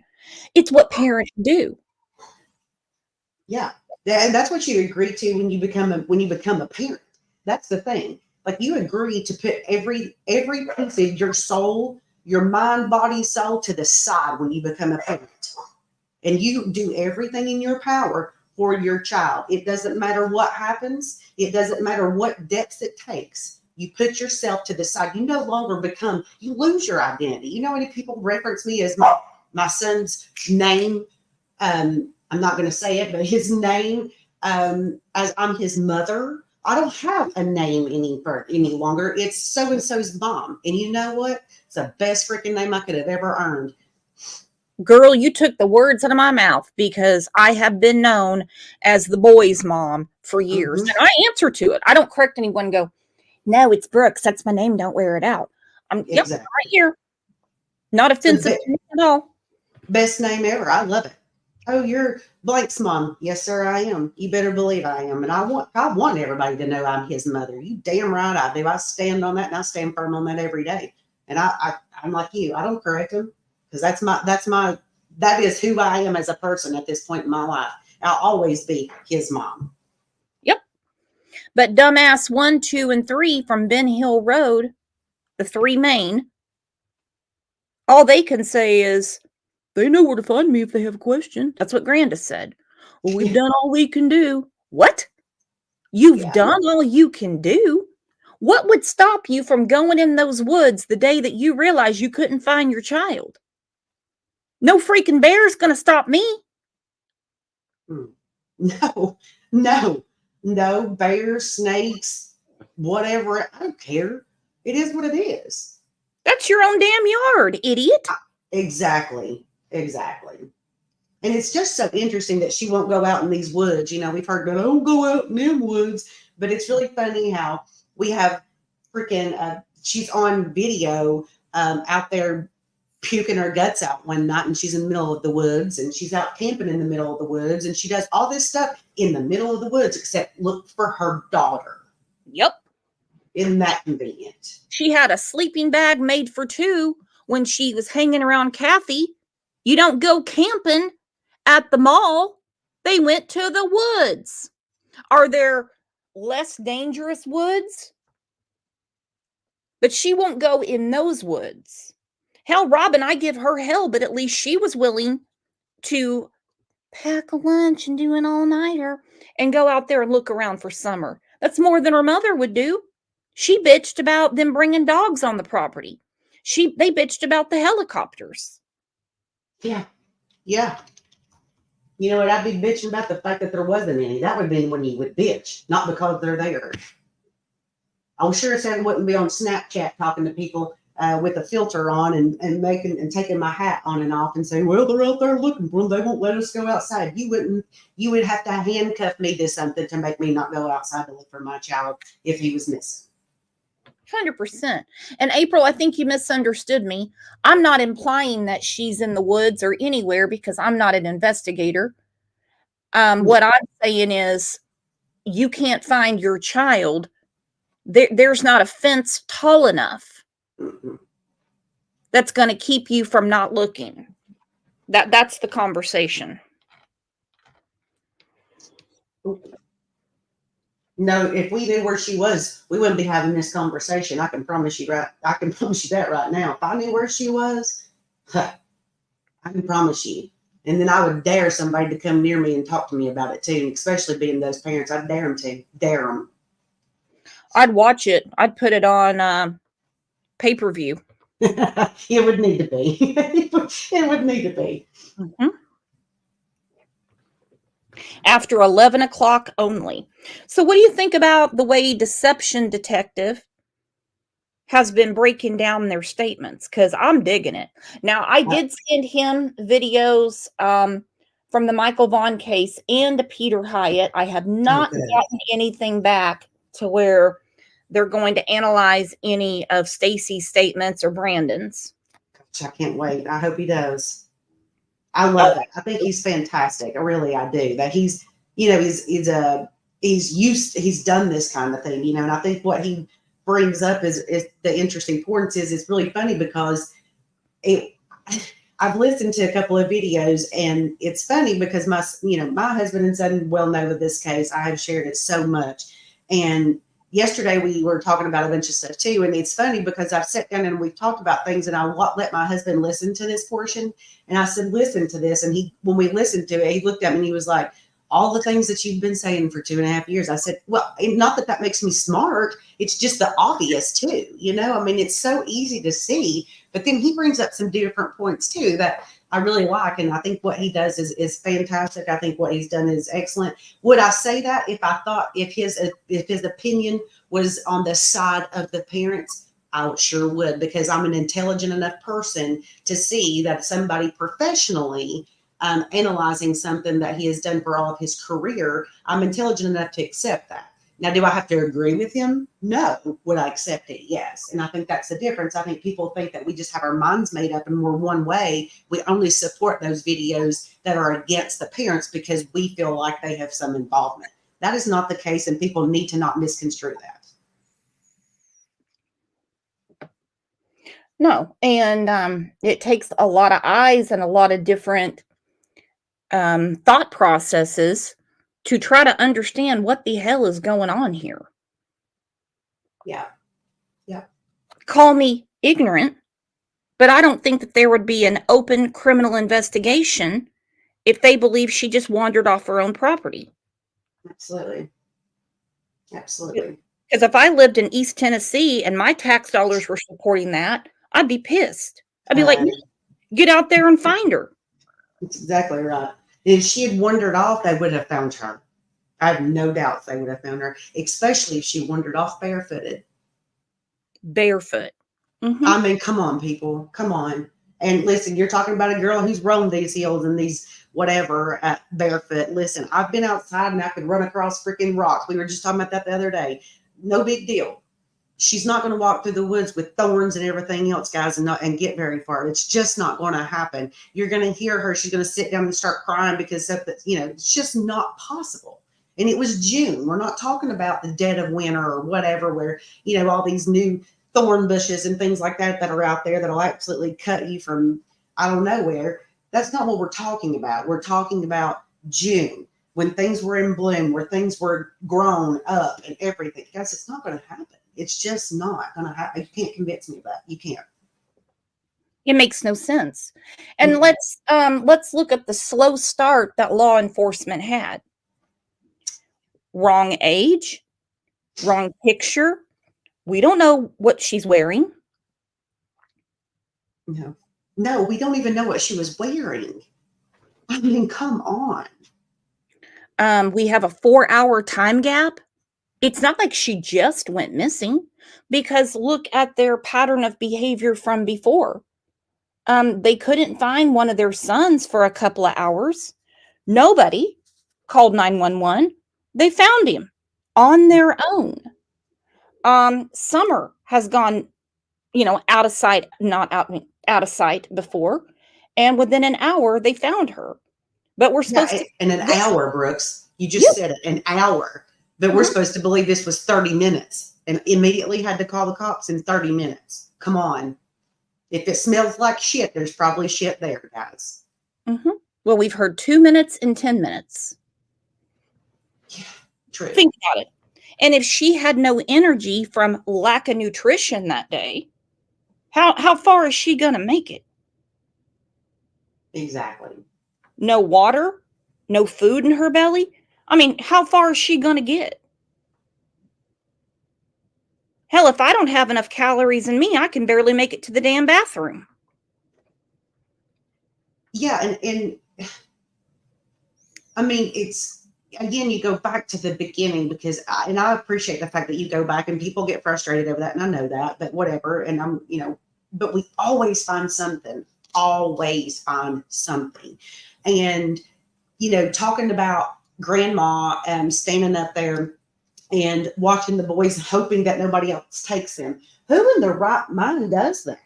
It's what parents do. Yeah. And that's what you agree to when you become a parent. That's the thing. Like, you agree to put every piece of your soul, your mind, body, soul to the side when you become a parent. And you do everything in your power for your child. It doesn't matter what happens. It doesn't matter what depths it takes. You put yourself to the side. You no longer you lose your identity. You know, many people reference me as my son's name. I'm not going to say it, but his name, as I'm his mother. I don't have a name any longer. It's so-and-so's mom. And you know what? It's the best freaking name I could have ever earned. Girl, you took the words out of my mouth, because I have been known as the boy's mom for years. Mm-hmm. And I answer to it. I don't correct anyone and go, no, it's Brooks. That's my name. Don't wear it out. Yep, right here. Not offensive to me at all. Best name ever. I love it. Oh, you're Blake's mom. Yes, sir, I am. You better believe I am. And I want everybody to know I'm his mother. You damn right I do. I stand on that, and I stand firm on that every day. And I'm like you. I don't correct him because that is who I am as a person at this point in my life. I'll always be his mom. Yep. But dumbass 1, 2, and 3 from Ben Hill Road, the 3 main, all they can say is, they know where to find me if they have a question. That's what Grandis said. Well, we've done all we can do. What? You've done all you can do? What would stop you from going in those woods the day that you realized you couldn't find your child? No freaking bear's going to stop me. No, bears, snakes, whatever. I don't care. It is what it is. That's your own damn yard, idiot. Exactly. And it's just so interesting that she won't go out in these woods. You know, we've heard, don't go out in them woods. But it's really funny how we have freaking, she's on video out there puking her guts out one night, and she's in the middle of the woods, and she's out camping in the middle of the woods, and she does all this stuff in the middle of the woods except look for her daughter. Yep. Isn't that convenient? She had a sleeping bag made for 2 when she was hanging around Kathy. You don't go camping at the mall. They went to the woods. Are there less dangerous woods? But she won't go in those woods. Hell, Robin, I give her hell, but at least she was willing to pack a lunch and do an all-nighter and go out there and look around for Summer. That's more than her mother would do. She bitched about them bringing dogs on the property. They bitched about the helicopters. Yeah. You know what? I'd be bitching about the fact that there wasn't any. That would be when you would bitch, not because they're there. I'm sure as I wouldn't be on Snapchat talking to people with a filter on and taking my hat on and off and saying, well, they're out there looking for them. They won't let us go outside. You would have to handcuff me to something to make me not go outside to look for my child if he was missing. 100%. And April, I think you misunderstood me. I'm not implying that she's in the woods or anywhere because I'm not an investigator. What I'm saying is you can't find your child. There's not a fence tall enough that's going to keep you from not looking. That's the conversation. No, if we knew where she was, we wouldn't be having this conversation. I can promise you that right now. If I knew where she was, I can promise you. And then I would dare somebody to come near me and talk to me about it too, especially being those parents. I'd dare them. I'd watch it. I'd put it on pay-per-view. It would need to be. It would need to be. Mm-hmm. After 11 o'clock only. So what do you think about the way Deception Detective has been breaking down their statements? Because I'm digging it. Now, I did send him videos from the Michael Vaughn case and the Peter Hyatt. I have not gotten anything back to where they're going to analyze any of Stacy's statements or Brandon's. I can't wait. I hope he does. I love that. I think he's fantastic. I do. That he's done this kind of thing, and I think what he brings up is the interesting importance is it's really funny because I've listened to a couple of videos, and it's funny because my husband and son well know of this case. I have shared it so much. And yesterday we were talking about a bunch of stuff too. And it's funny because I've sat down and we've talked about things, and I let my husband listen to this portion. And I said, listen to this. And when we listened to it, he looked at me and he was like, all the things that you've been saying for 2.5 years. I said, well, not that makes me smart. It's just the obvious too. It's so easy to see, but then he brings up some different points too that I really like. And I think what he does is fantastic. I think what he's done is excellent. Would I say that if his opinion was on the side of the parents? I sure would, because I'm an intelligent enough person to see that somebody professionally analyzing something that he has done for all of his career, I'm intelligent enough to accept that. Now, do I have to agree with him? No. Would I accept it? Yes. And I think that's the difference. I think people think that we just have our minds made up and we're one way. We only support those videos that are against the parents because we feel like they have some involvement. That is not the case, and people need to not misconstrue that. No, and it takes a lot of eyes and a lot of different thought processes to try to understand what the hell is going on here. Yeah. Yeah. Call me ignorant, but I don't think that there would be an open criminal investigation if they believe she just wandered off her own property. Absolutely. Absolutely. Because if I lived in East Tennessee and my tax dollars were supporting that, I'd be pissed. I'd be like, Uh, get out there and find her. That's exactly right. If she had wandered off, they would have found her. I have no doubts they would have found her, especially if she wandered off barefooted. Barefoot. Mm-hmm. I mean, come on, people. Come on. And listen, you're talking about a girl who's roamed these hills and these whatever barefoot. Listen, I've been outside and I could run across freaking rocks. We were just talking about that the other day. No big deal. She's not going to walk through the woods with thorns and everything else, guys, and get very far. It's just not going to happen. You're going to hear her. She's going to sit down and start crying because it's just not possible. And it was June. We're not talking about the dead of winter or whatever, where all these new thorn bushes and things like that are out there that'll absolutely cut you from I don't know where. That's not what we're talking about. We're talking about June, when things were in bloom, where things were grown up and everything. Guys, it's not going to happen. It's just not going to happen. You can't convince me of that. You can't. It makes no sense. And let's look at the slow start that law enforcement had. Wrong age, wrong picture. We don't know what she's wearing. No, we don't even know what she was wearing. I mean, come on. We have a 4-hour time gap. It's not like she just went missing, because look at their pattern of behavior from before. They couldn't find one of their sons for a couple of hours. Nobody called 911. They found him on their own. Summer has gone, out of sight, not out of sight before, and within an hour they found her. But we're supposed to in an hour, Brooks. You just said it, an hour. But we're supposed to believe this was 30 minutes and immediately had to call the cops in 30 minutes. Come on. If it smells like shit, there's probably shit there, guys. Mm-hmm. Well, we've heard 2 minutes and 10 minutes. Yeah, true. Think about it. And if she had no energy from lack of nutrition that day, how far is she going to make it? Exactly. No water, no food in her belly. I mean, how far is she going to get? Hell, if I don't have enough calories in me, I can barely make it to the damn bathroom. Yeah, and I mean, it's, again, you go back to the beginning because I appreciate the fact that you go back and people get frustrated over that, and I know that, but whatever. And but we always find something, And, talking about grandma standing up there and watching the boys, hoping that nobody else takes them. Who in their right mind does that?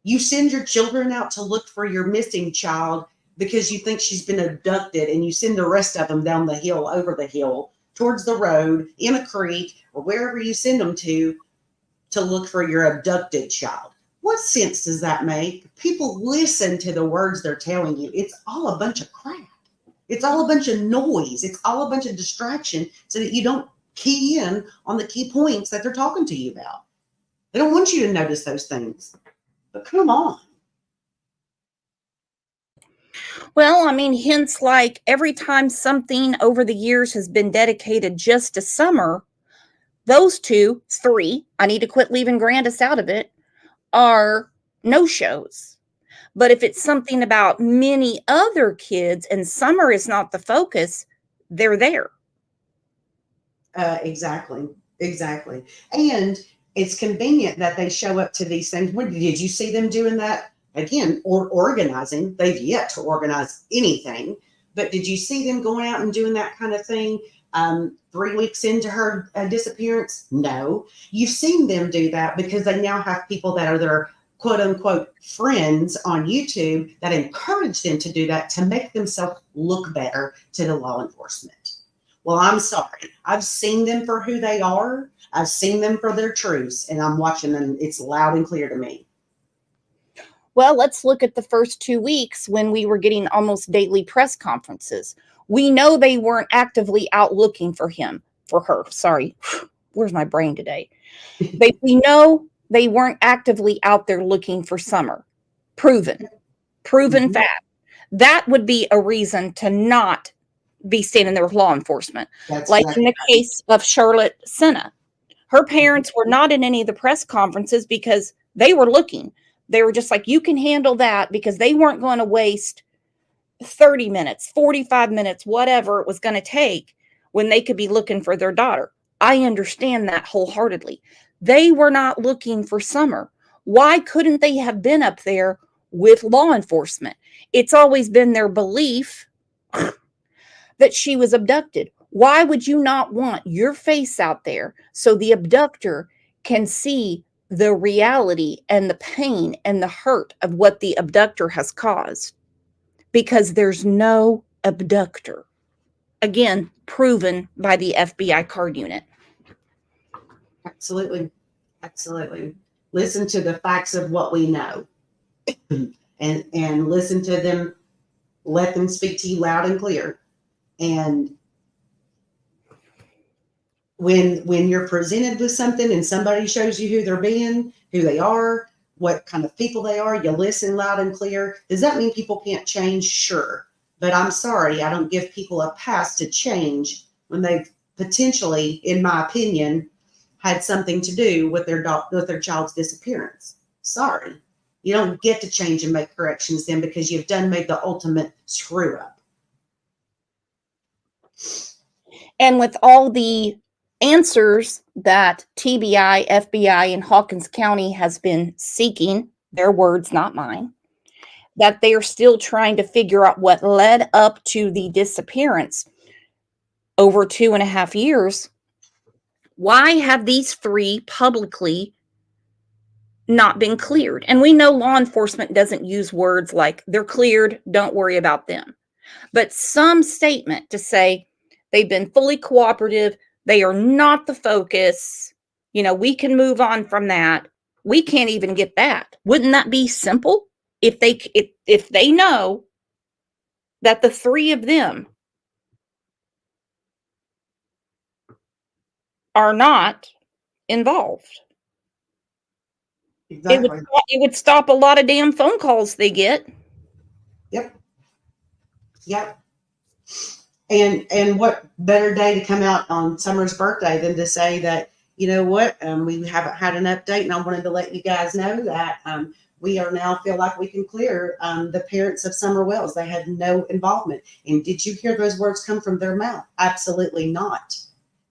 You send your children out to look for your missing child because you think she's been abducted, and you send the rest of them down the hill, over the hill, towards the road, in a creek, or wherever you send them to look for your abducted child. What sense does that make? People listen to the words they're telling you. It's all a bunch of crap. It's all a bunch of noise. It's all a bunch of distraction so that you don't key in on the key points that they're talking to you about. They don't want you to notice those things. But come on. Well, I mean, hints like every time something over the years has been dedicated just to Summer, those 2, 3, I need to quit leaving Grandis out of it, are no-shows. But if it's something about many other kids and Summer is not the focus, they're there. Exactly. And it's convenient that they show up to these things. When did you see them doing that? Again, or organizing. They've yet to organize anything. But did you see them going out and doing that kind of thing 3 weeks into her disappearance? No. You've seen them do that because they now have people that are their quote unquote friends on YouTube that encourage them to do that to make themselves look better to the law enforcement. Well, I'm sorry. I've seen them for who they are. I've seen them for their truths, and I'm watching them. It's loud and clear to me. Well, let's look at the first 2 weeks when we were getting almost daily press conferences. We know they weren't actively out looking for her. Sorry. Where's my brain today? We know they weren't actively out there looking for Summer. Proven fact. That would be a reason to not be standing there with law enforcement. That's like exactly in the right. case of Charlotte Senna. Her parents were not in any of the press conferences because they were looking. They were just like, you can handle that, because they weren't going to waste 30 minutes, 45 minutes, whatever it was going to take when they could be looking for their daughter. I understand that wholeheartedly. They were not looking for Summer. Why couldn't they have been up there with law enforcement? It's always been their belief that she was abducted. Why would you not want your face out there so the abductor can see the reality and the pain and the hurt of what the abductor has caused? Because there's no abductor. Again, proven by the FBI card unit. Absolutely. Absolutely. Listen to the facts of what we know and listen to them, let them speak to you loud and clear. And when you're presented with something and somebody shows you who they're being, who they are, what kind of people they are, you listen loud and clear. Does that mean people can't change? Sure. But I'm sorry, I don't give people a pass to change when they've potentially, in my opinion, had something to do with their child's disappearance. Sorry. You don't get to change and make corrections then, because you've made the ultimate screw up. And with all the answers that TBI, FBI, and Hawkins County has been seeking, their words, not mine, that they are still trying to figure out what led up to the disappearance over 2.5 years. Why have these three publicly not been cleared? And we know law enforcement doesn't use words like they're cleared, don't worry about them. But some statement to say they've been fully cooperative, they are not the focus, we can move on from that. We can't even get that. Wouldn't that be simple? If they know that the three of them are not involved. Exactly. It would stop a lot of damn phone calls they get. Yep. And what better day to come out on Summer's birthday than to say that, you know what, we haven't had an update, and I wanted to let you guys know that we are now feel like we can clear the parents of Summer Wells. They had no involvement. And did you hear those words come from their mouth? Absolutely not.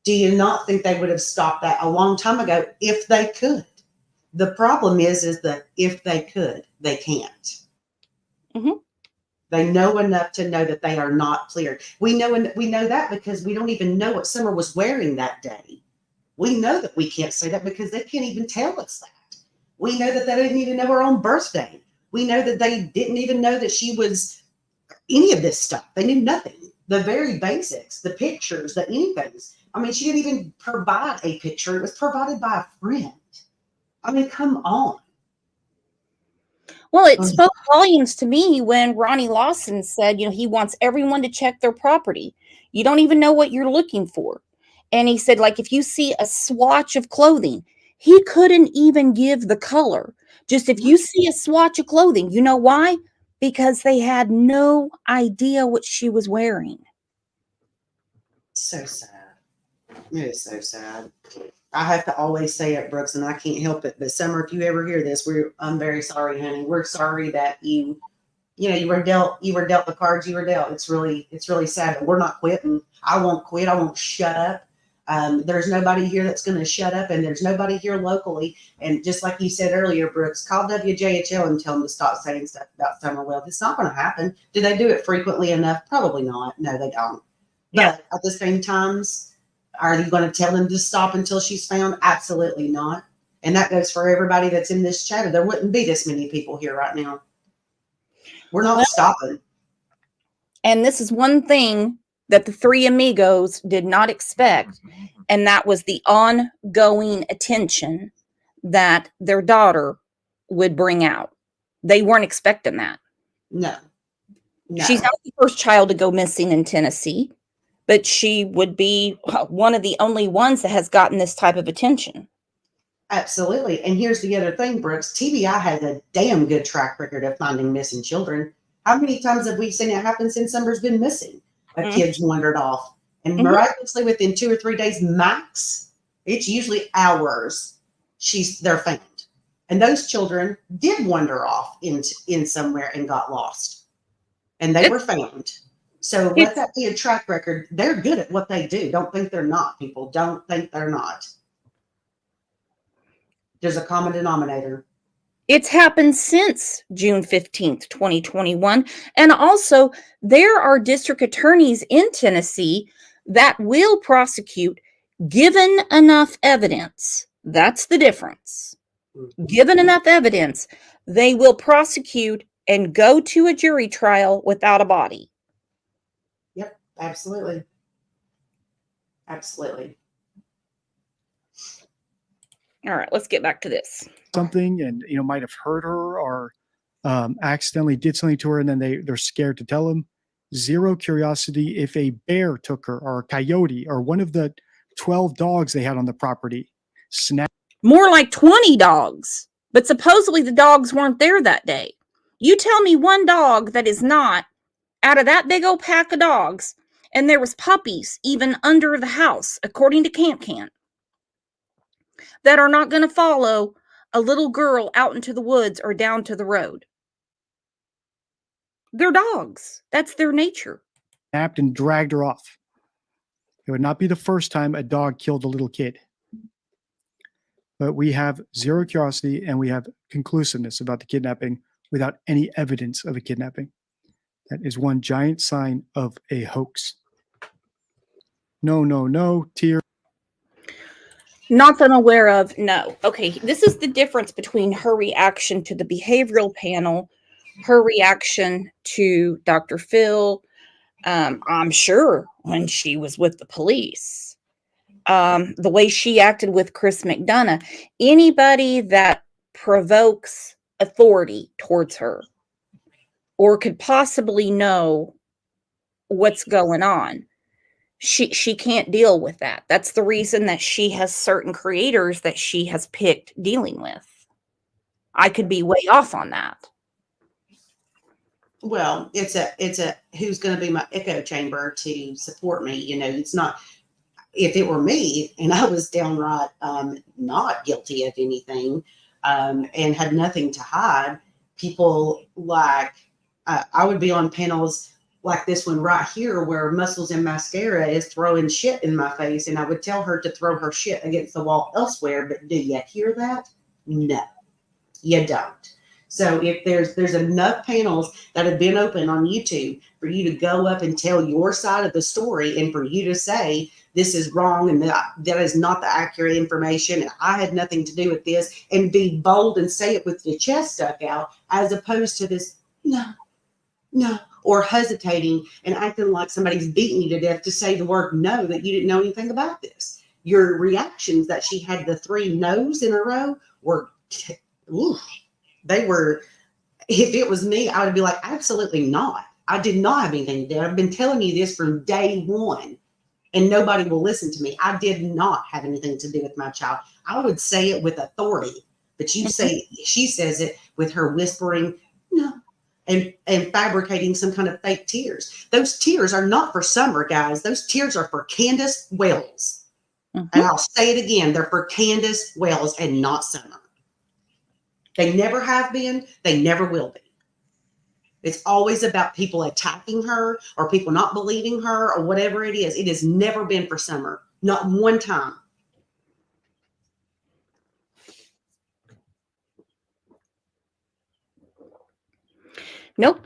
Do you not think they would have stopped that a long time ago if they could? The problem is that if they could, they can't. Mm-hmm. They know enough to know that they are not cleared. We know that because we don't even know what Summer was wearing that day. We know that we can't say that because they can't even tell us that. We know that they didn't even know her own birthday. We know that they didn't even know that she was any of this stuff. They knew nothing. The very basics, the pictures, the anything. I mean, she didn't even provide a picture. It was provided by a friend. I mean, come on. Well, it spoke volumes to me when Ronnie Lawson said, he wants everyone to check their property. You don't even know what you're looking for. And he said, like, if you see a swatch of clothing, he couldn't even give the color. Just if you see a swatch of clothing, you know why? Because they had no idea what she was wearing. So sad. It is so sad. I have to always say it, Brooks, and I can't help it. But Summer, if you ever hear this, I'm very sorry, honey. We're sorry that you were dealt the cards you were dealt. It's really sad, but we're not quitting. I won't quit. I won't shut up. There's nobody here that's going to shut up, and there's nobody here locally. And just like you said earlier, Brooks, call WJHL and tell them to stop saying stuff about Summer Wells. It's not going to happen. Do they do it frequently enough? Probably not. No, they don't. Yeah. But at the same times, are you going to tell them to stop until she's found? Absolutely not. And that goes for everybody that's in this chat. There wouldn't be this many people here right now. We're not stopping. And this is one thing that the three amigos did not expect, and that was the ongoing attention that their daughter would bring out. They weren't expecting that. No. No. She's not the first child to go missing in Tennessee, but she would be one of the only ones that has gotten this type of attention. Absolutely. And here's the other thing, Brooks. TBI has a damn good track record of finding missing children. How many times have we seen it happen since Summer's been missing? A kid's wandered off. And miraculously, within 2 or 3 days max, it's usually hours, they're found. And those children did wander off in somewhere and got lost. And they were found. So let that be a track record. They're good at what they do. Don't think they're not, people. Don't think they're not. There's a common denominator. It's happened since June 15th, 2021. And also, there are district attorneys in Tennessee that will prosecute given enough evidence. That's the difference. Given enough evidence, they will prosecute and go to a jury trial without a body. Yep, absolutely. Absolutely. All right, let's get back to this. Something and might have hurt her or accidentally did something to her, and then they're scared to tell him. Zero curiosity if a bear took her or a coyote or one of the 12 dogs they had on the property snapped. More like 20 dogs, but supposedly the dogs weren't there that day. You tell me one dog that is not out of that big old pack of dogs, and there was puppies even under the house, according to Can, that are not going to follow a little girl out into the woods or down to the road. They're dogs. That's their nature. Snapped and dragged her off. It would not be the first time a dog killed a little kid. But we have zero curiosity and we have conclusiveness about the kidnapping without any evidence of a kidnapping. That is one giant sign of a hoax. No, tear. Not that I'm aware of, no. Okay, this is the difference between her reaction to the behavioral panel, her reaction to Dr. Phil, I'm sure when she was with the police, the way she acted with Chris McDonough. Anybody that provokes authority towards her or could possibly know what's going on, she can't deal with that. That's the reason that she has certain creators that she has picked dealing with. I could be way off on that. Well, it's a who's going to be my echo chamber to support me. It's not, if it were me and I was downright not guilty of anything and had nothing to hide, people like I would be on panels like this one right here where Muscles and Mascara is throwing shit in my face, and I would tell her to throw her shit against the wall elsewhere. But do you hear that? No, you don't. So if there's enough panels that have been open on YouTube for you to go up and tell your side of the story and for you to say this is wrong and that is not the accurate information and I had nothing to do with this, and be bold and say it with your chest stuck out, as opposed to this no, or hesitating and acting like somebody's beating you to death to say the word no, that you didn't know anything about this. Your reactions that she had the 3 no's in a row were, they were, if it was me, I would be like, absolutely not. I did not have anything to do. I've been telling you this from day one and nobody will listen to me. I did not have anything to do with my child. I would say it with authority, but she says it with her whispering, no. And fabricating some kind of fake tears. Those tears are not for Summer, guys. Those tears are for Candace Wells. And I'll say it again. They're for Candace Wells and not Summer. They never have been. They never will be. It's always about people attacking her or people not believing her or whatever it is. It has never been for Summer. Not one time. Nope.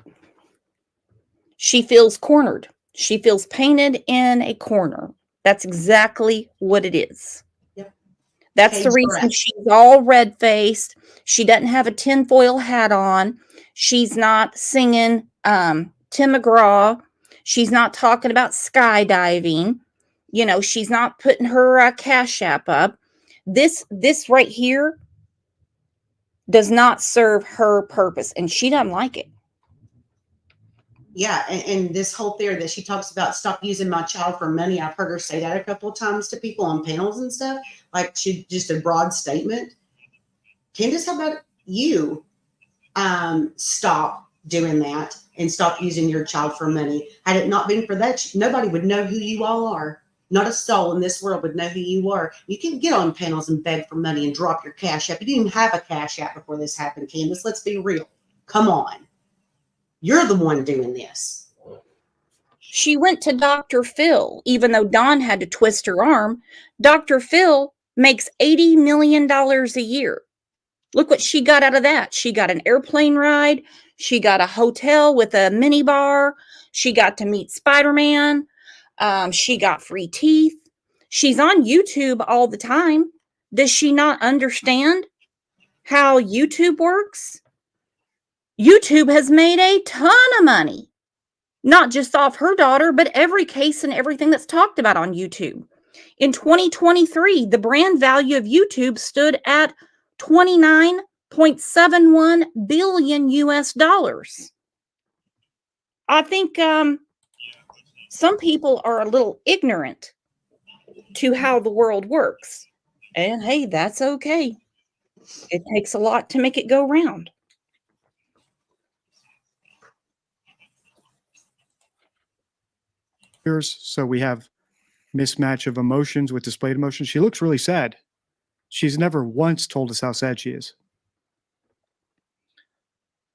She feels cornered. She feels painted in a corner. That's exactly what it is. Yep. That's the reason she's all red-faced. She doesn't have a tinfoil hat on. She's not singing Tim McGraw. She's not talking about skydiving. She's not putting her Cash App up. This right here does not serve her purpose, and she doesn't like it. Yeah, and this whole theory that she talks about, stop using my child for money. I've heard her say that a couple of times to people on panels and stuff. Like, she just a broad statement. Candace, how about you stop doing that and stop using your child for money? Had it not been for that, nobody would know who you all are. Not a soul in this world would know who you are. You can get on panels and beg for money and drop your cash app. You didn't even have a cash app before this happened, Candace. Let's be real. Come on. You're the one doing this. She went to Dr. Phil, even though Dawn had to twist her arm. Dr. Phil makes $80 million a year. Look what she got out of that. She got an airplane ride. She got a hotel with a mini bar. She got to meet Spider-Man. She got free teeth. She's on YouTube all the time. Does she not understand how YouTube works? YouTube has made a ton of money, not just off her daughter, but every case and everything that's talked about on YouTube. In 2023, the brand value of YouTube stood at 29.71 billion US dollars. I think some people are a little ignorant to how the world works. And hey, that's okay. It takes a lot to make it go round. So we have mismatch of emotions with displayed emotions. She looks really sad. She's never once told us how sad she is.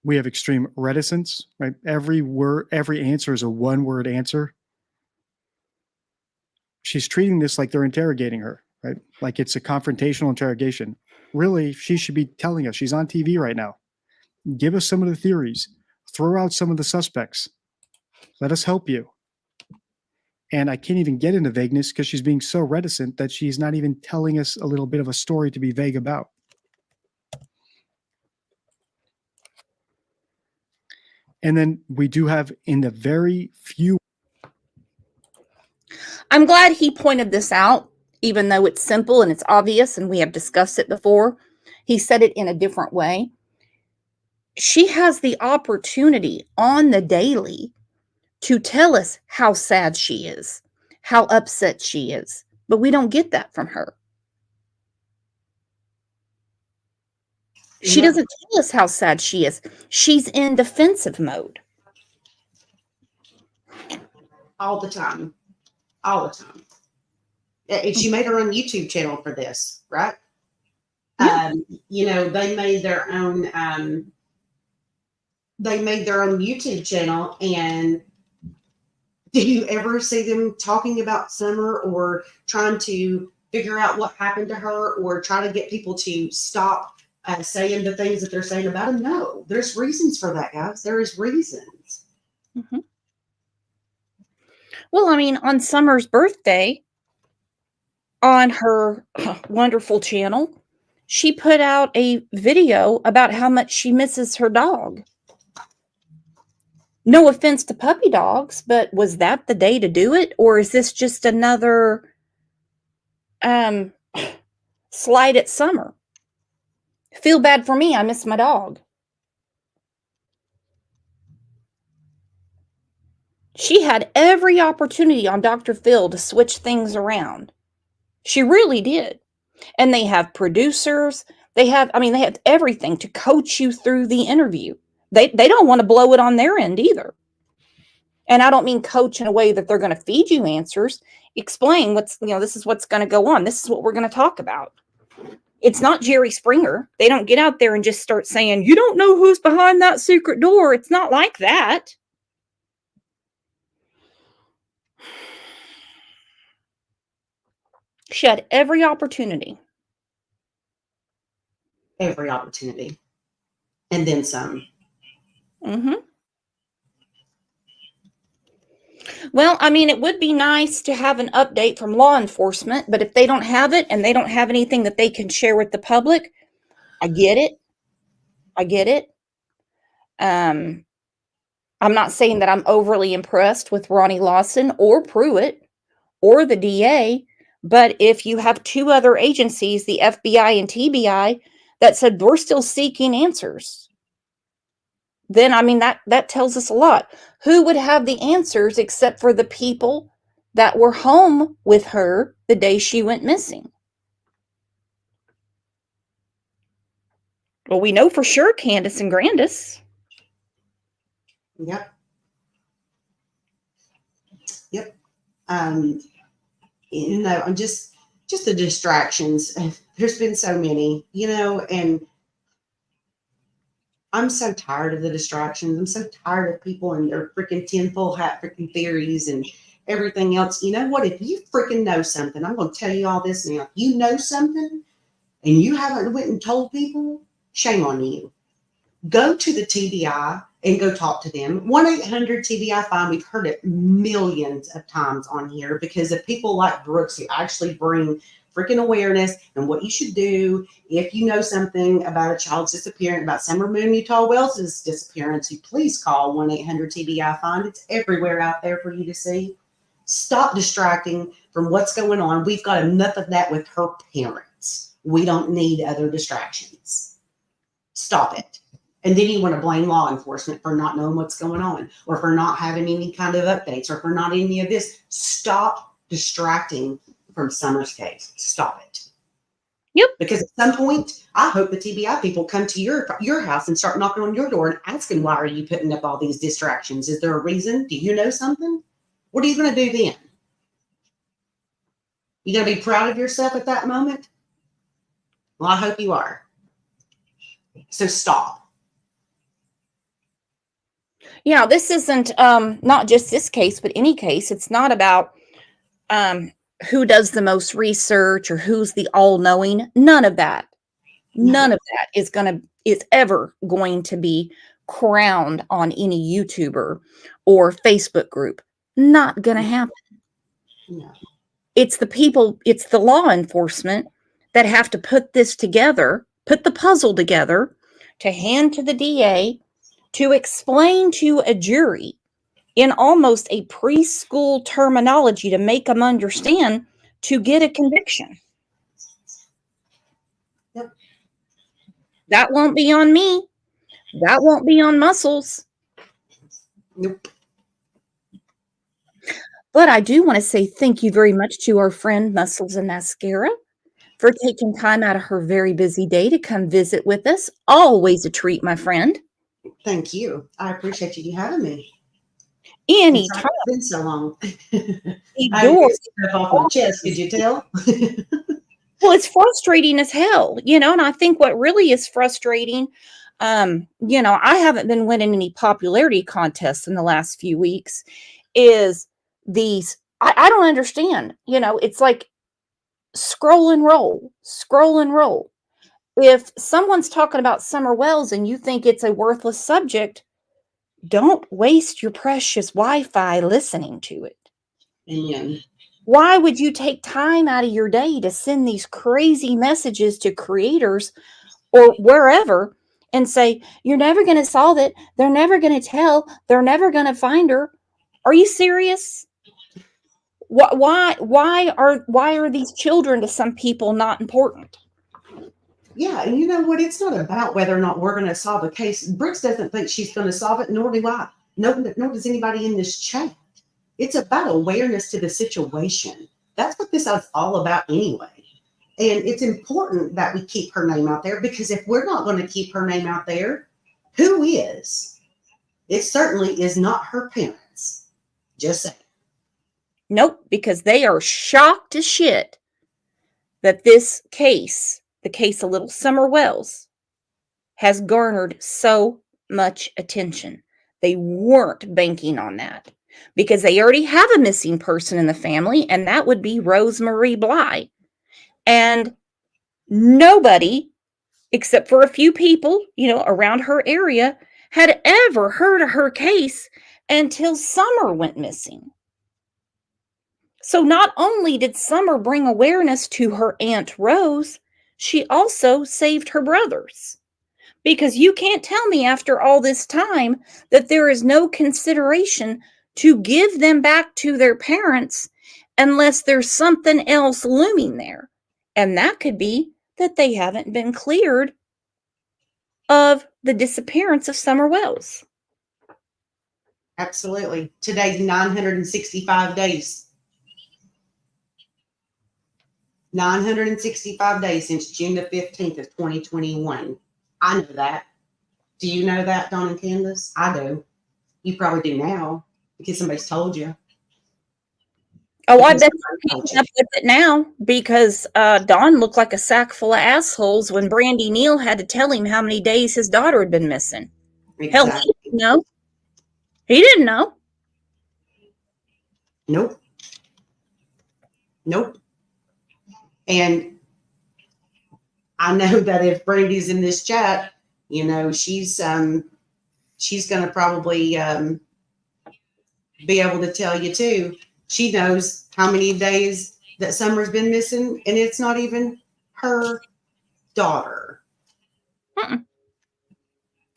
We have extreme reticence, right? Every answer is a one-word answer. She's treating this like they're interrogating her, right? Like it's a confrontational interrogation. Really, she should be telling us. She's on TV right now. Give us some of the theories. Throw out some of the suspects. Let us help you. And I can't even get into vagueness because she's being so reticent that she's not even telling us a little bit of a story to be vague about. And then we do have in the very few. I'm glad he pointed this out, even though it's simple and it's obvious and we have discussed it before. He said it in a different way. She has the opportunity on the daily to tell us how sad she is, how upset she is, but we don't get that from her. She doesn't tell us how sad she is. She's in defensive mode. All the time. All the time. And she made her own YouTube channel for this, right? Yeah. They made their own YouTube channel, and do you ever see them talking about Summer or trying to figure out what happened to her or try to get people to stop saying the things that they're saying about him? No, there's reasons for that, guys. There is reasons. Mm-hmm. Well, I mean, on Summer's birthday, on her wonderful channel, she put out a video about how much she misses her dog. No offense to puppy dogs, but was that the day to do it? Or is this just another slight at Summer? Feel bad for me. I miss my dog. She had every opportunity on Dr. Phil to switch things around. She really did. And they have producers. They have everything to coach you through the interview. They don't want to blow it on their end either. And I don't mean coach in a way that they're going to feed you answers. Explain this is what's going to go on. This is what we're going to talk about. It's not Jerry Springer. They don't get out there and just start saying, you don't know who's behind that secret door. It's not like that. She had every opportunity. Every opportunity. And then some. Mm-hmm. Well, I mean, it would be nice to have an update from law enforcement, but if they don't have it and they don't have anything that they can share with the public, I get it. I'm not saying that I'm overly impressed with Ronnie Lawson or Pruitt or the DA, but if you have two other agencies, the FBI and TBI, that said, we're still seeking answers, then I mean that tells us a lot. Who would have the answers except for the people that were home with her the day she went missing? Well, we know for sure Candace and Grandis. Yep. Yep. I'm just the distractions. There's been so many, and I'm so tired of the distractions. I'm so tired of people and their freaking tinfoil hat freaking theories and everything else. You know what? If you freaking know something, I'm going to tell you all this now. If you know something and you haven't went and told people, shame on you. Go to the TBI and go talk to them. 1-800-TBI-FINE. We've heard it millions of times on here because of people like Brooks who actually bring freaking awareness and what you should do if you know something about a child's disappearance, about Summer Moon Utah Wells' disappearance. You please call 1-800-TBI-FINE. It's everywhere out there for you to see. Stop distracting from what's going on. We've got enough of that with her parents. We don't need other distractions. Stop it. And then you want to blame law enforcement for not knowing what's going on, or for not having any kind of updates, or for not any of this. Stop distracting from Summer's case. Stop it. Yep. Because at some point, I hope the TBI people come to your house and start knocking on your door and asking, why are you putting up all these distractions? Is there a reason? Do you know something? What are you going to do then? You going to be proud of yourself at that moment? Well, I hope you are. So stop. Yeah, this isn't not just this case, but any case. It's not about who does the most research or who's the all-knowing. None of that. None of that is ever going to be crowned on any YouTuber or Facebook group. Not gonna happen. No. It's the people, it's the law enforcement that have to put this together, put the puzzle together to hand to the DA to explain to a jury in almost a preschool terminology to make them understand to get a conviction. Yep. That won't be on me. That won't be on Muscles. Nope. But I do want to say thank you very much to our friend Muscles and Mascara for taking time out of her very busy day to come visit with us. Always a treat, my friend. Thank you. I appreciate you having me. Anytime. It's been so long. I I get stuff off my chest. Could you tell? Well, it's frustrating as hell, and I think what really is frustrating, I haven't been winning any popularity contests in the last few weeks, is I don't understand, it's like scroll and roll, scroll and roll. If someone's talking about Summer Wells and you think it's a worthless subject, don't waste your precious Wi-Fi listening to it. Amen. Why would you take time out of your day to send these crazy messages to creators or wherever and say, you're never going to solve it. They're never going to tell. They're never going to find her. Are you serious? Why are these children to some people not important? Yeah, and you know what? It's not about whether or not we're going to solve a case. Brooks doesn't think she's going to solve it, nor do I. Nor does anybody in this chat. It's about awareness to the situation. That's what this is all about anyway. And it's important that we keep her name out there, because if we're not going to keep her name out there, who is? It certainly is not her parents. Just saying. Nope, because they are shocked as shit that this case, the case of little Summer Wells, has garnered so much attention. They weren't banking on that because they already have a missing person in the family, and that would be Rosemarie Bly. And nobody, except for a few people, around her area, had ever heard of her case until Summer went missing. So not only did Summer bring awareness to her Aunt Rose, she also saved her brothers. Because you can't tell me after all this time that there is no consideration to give them back to their parents unless there's something else looming there. And that could be that they haven't been cleared of the disappearance of Summer Wells. Absolutely. Today's 965 days. 965 days since June the 15th of 2021. I know that. Do you know that, Dawn and Candace? I do. You probably do now because somebody's told you. Oh, I bet you're keeping up with it now because Don looked like a sack full of assholes when Brandy Neal had to tell him how many days his daughter had been missing. Exactly. Hell, he didn't know. He didn't know. Nope. Nope. And I know that if Brandy's in this chat, you know, she's going to probably be able to tell you too. She knows how many days that Summer's been missing, and it's not even her daughter. Mm-mm.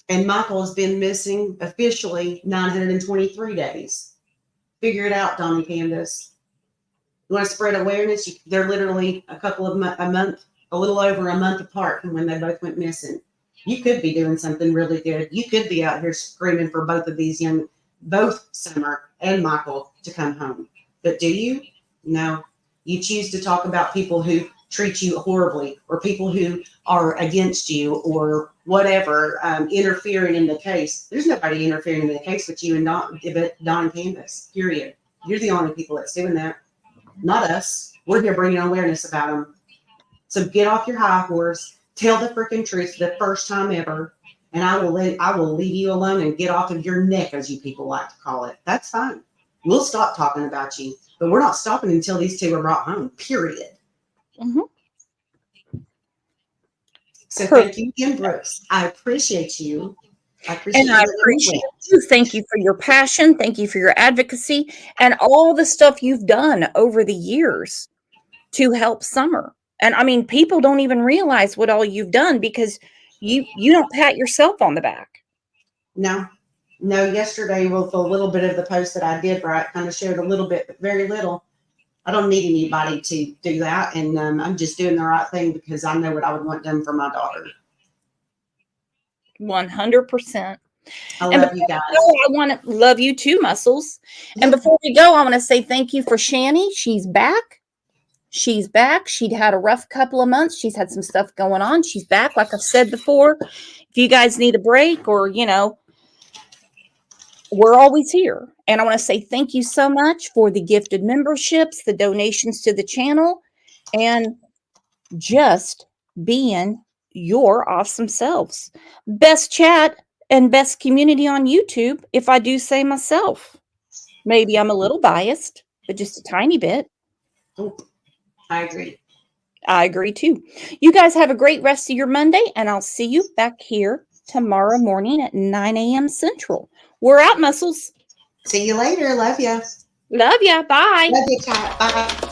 And Michael's been missing officially 923 days. Figure it out, Don and Candace. You want to spread awareness? They're literally a little over a month apart from when they both went missing. You could be doing something really good. You could be out here screaming for both Summer and Michael to come home. But do you? No. You choose to talk about people who treat you horribly or people who are against you or whatever, interfering in the case. There's nobody interfering in the case but you and Don and Candace, period. You're the only people that's doing that. Not us. We're here bringing awareness about them. So get off your high horse. Tell the freaking truth for the first time ever. And I will leave you alone and get off of your neck, as you people like to call it. That's fine. We'll stop talking about you. But we're not stopping until these two are brought home, period. Mm-hmm. So thank you again, Brooks. I appreciate you. I appreciate you. Thank you for your passion. Thank you for your advocacy and all the stuff you've done over the years to help Summer. And I mean, people don't even realize what all you've done because you don't pat yourself on the back. No, yesterday with a little bit of the post that I did, right, kind of showed a little bit, but very little. I don't need anybody to do that. And I'm just doing the right thing because I know what I would want done for my daughter. 100%. I love you guys. I want to love you too, Muscles. Yeah. And before we go, I want to say thank you for Shani. She's back. She'd had a rough couple of months. She's had some stuff going on. She's back. Like I've said before, if you guys need a break or, you know, we're always here. And I want to say thank you so much for the gifted memberships, the donations to the channel, and just being your awesome selves. Best chat and best community on YouTube, if I do say myself. Maybe I'm a little biased, but just a tiny bit. I agree. I agree too. You guys have a great rest of your Monday, and I'll see you back here tomorrow morning at 9 a.m. Central. We're out, Muscles. See you later. Love ya. Love ya. Bye. Love you, Kat. Bye.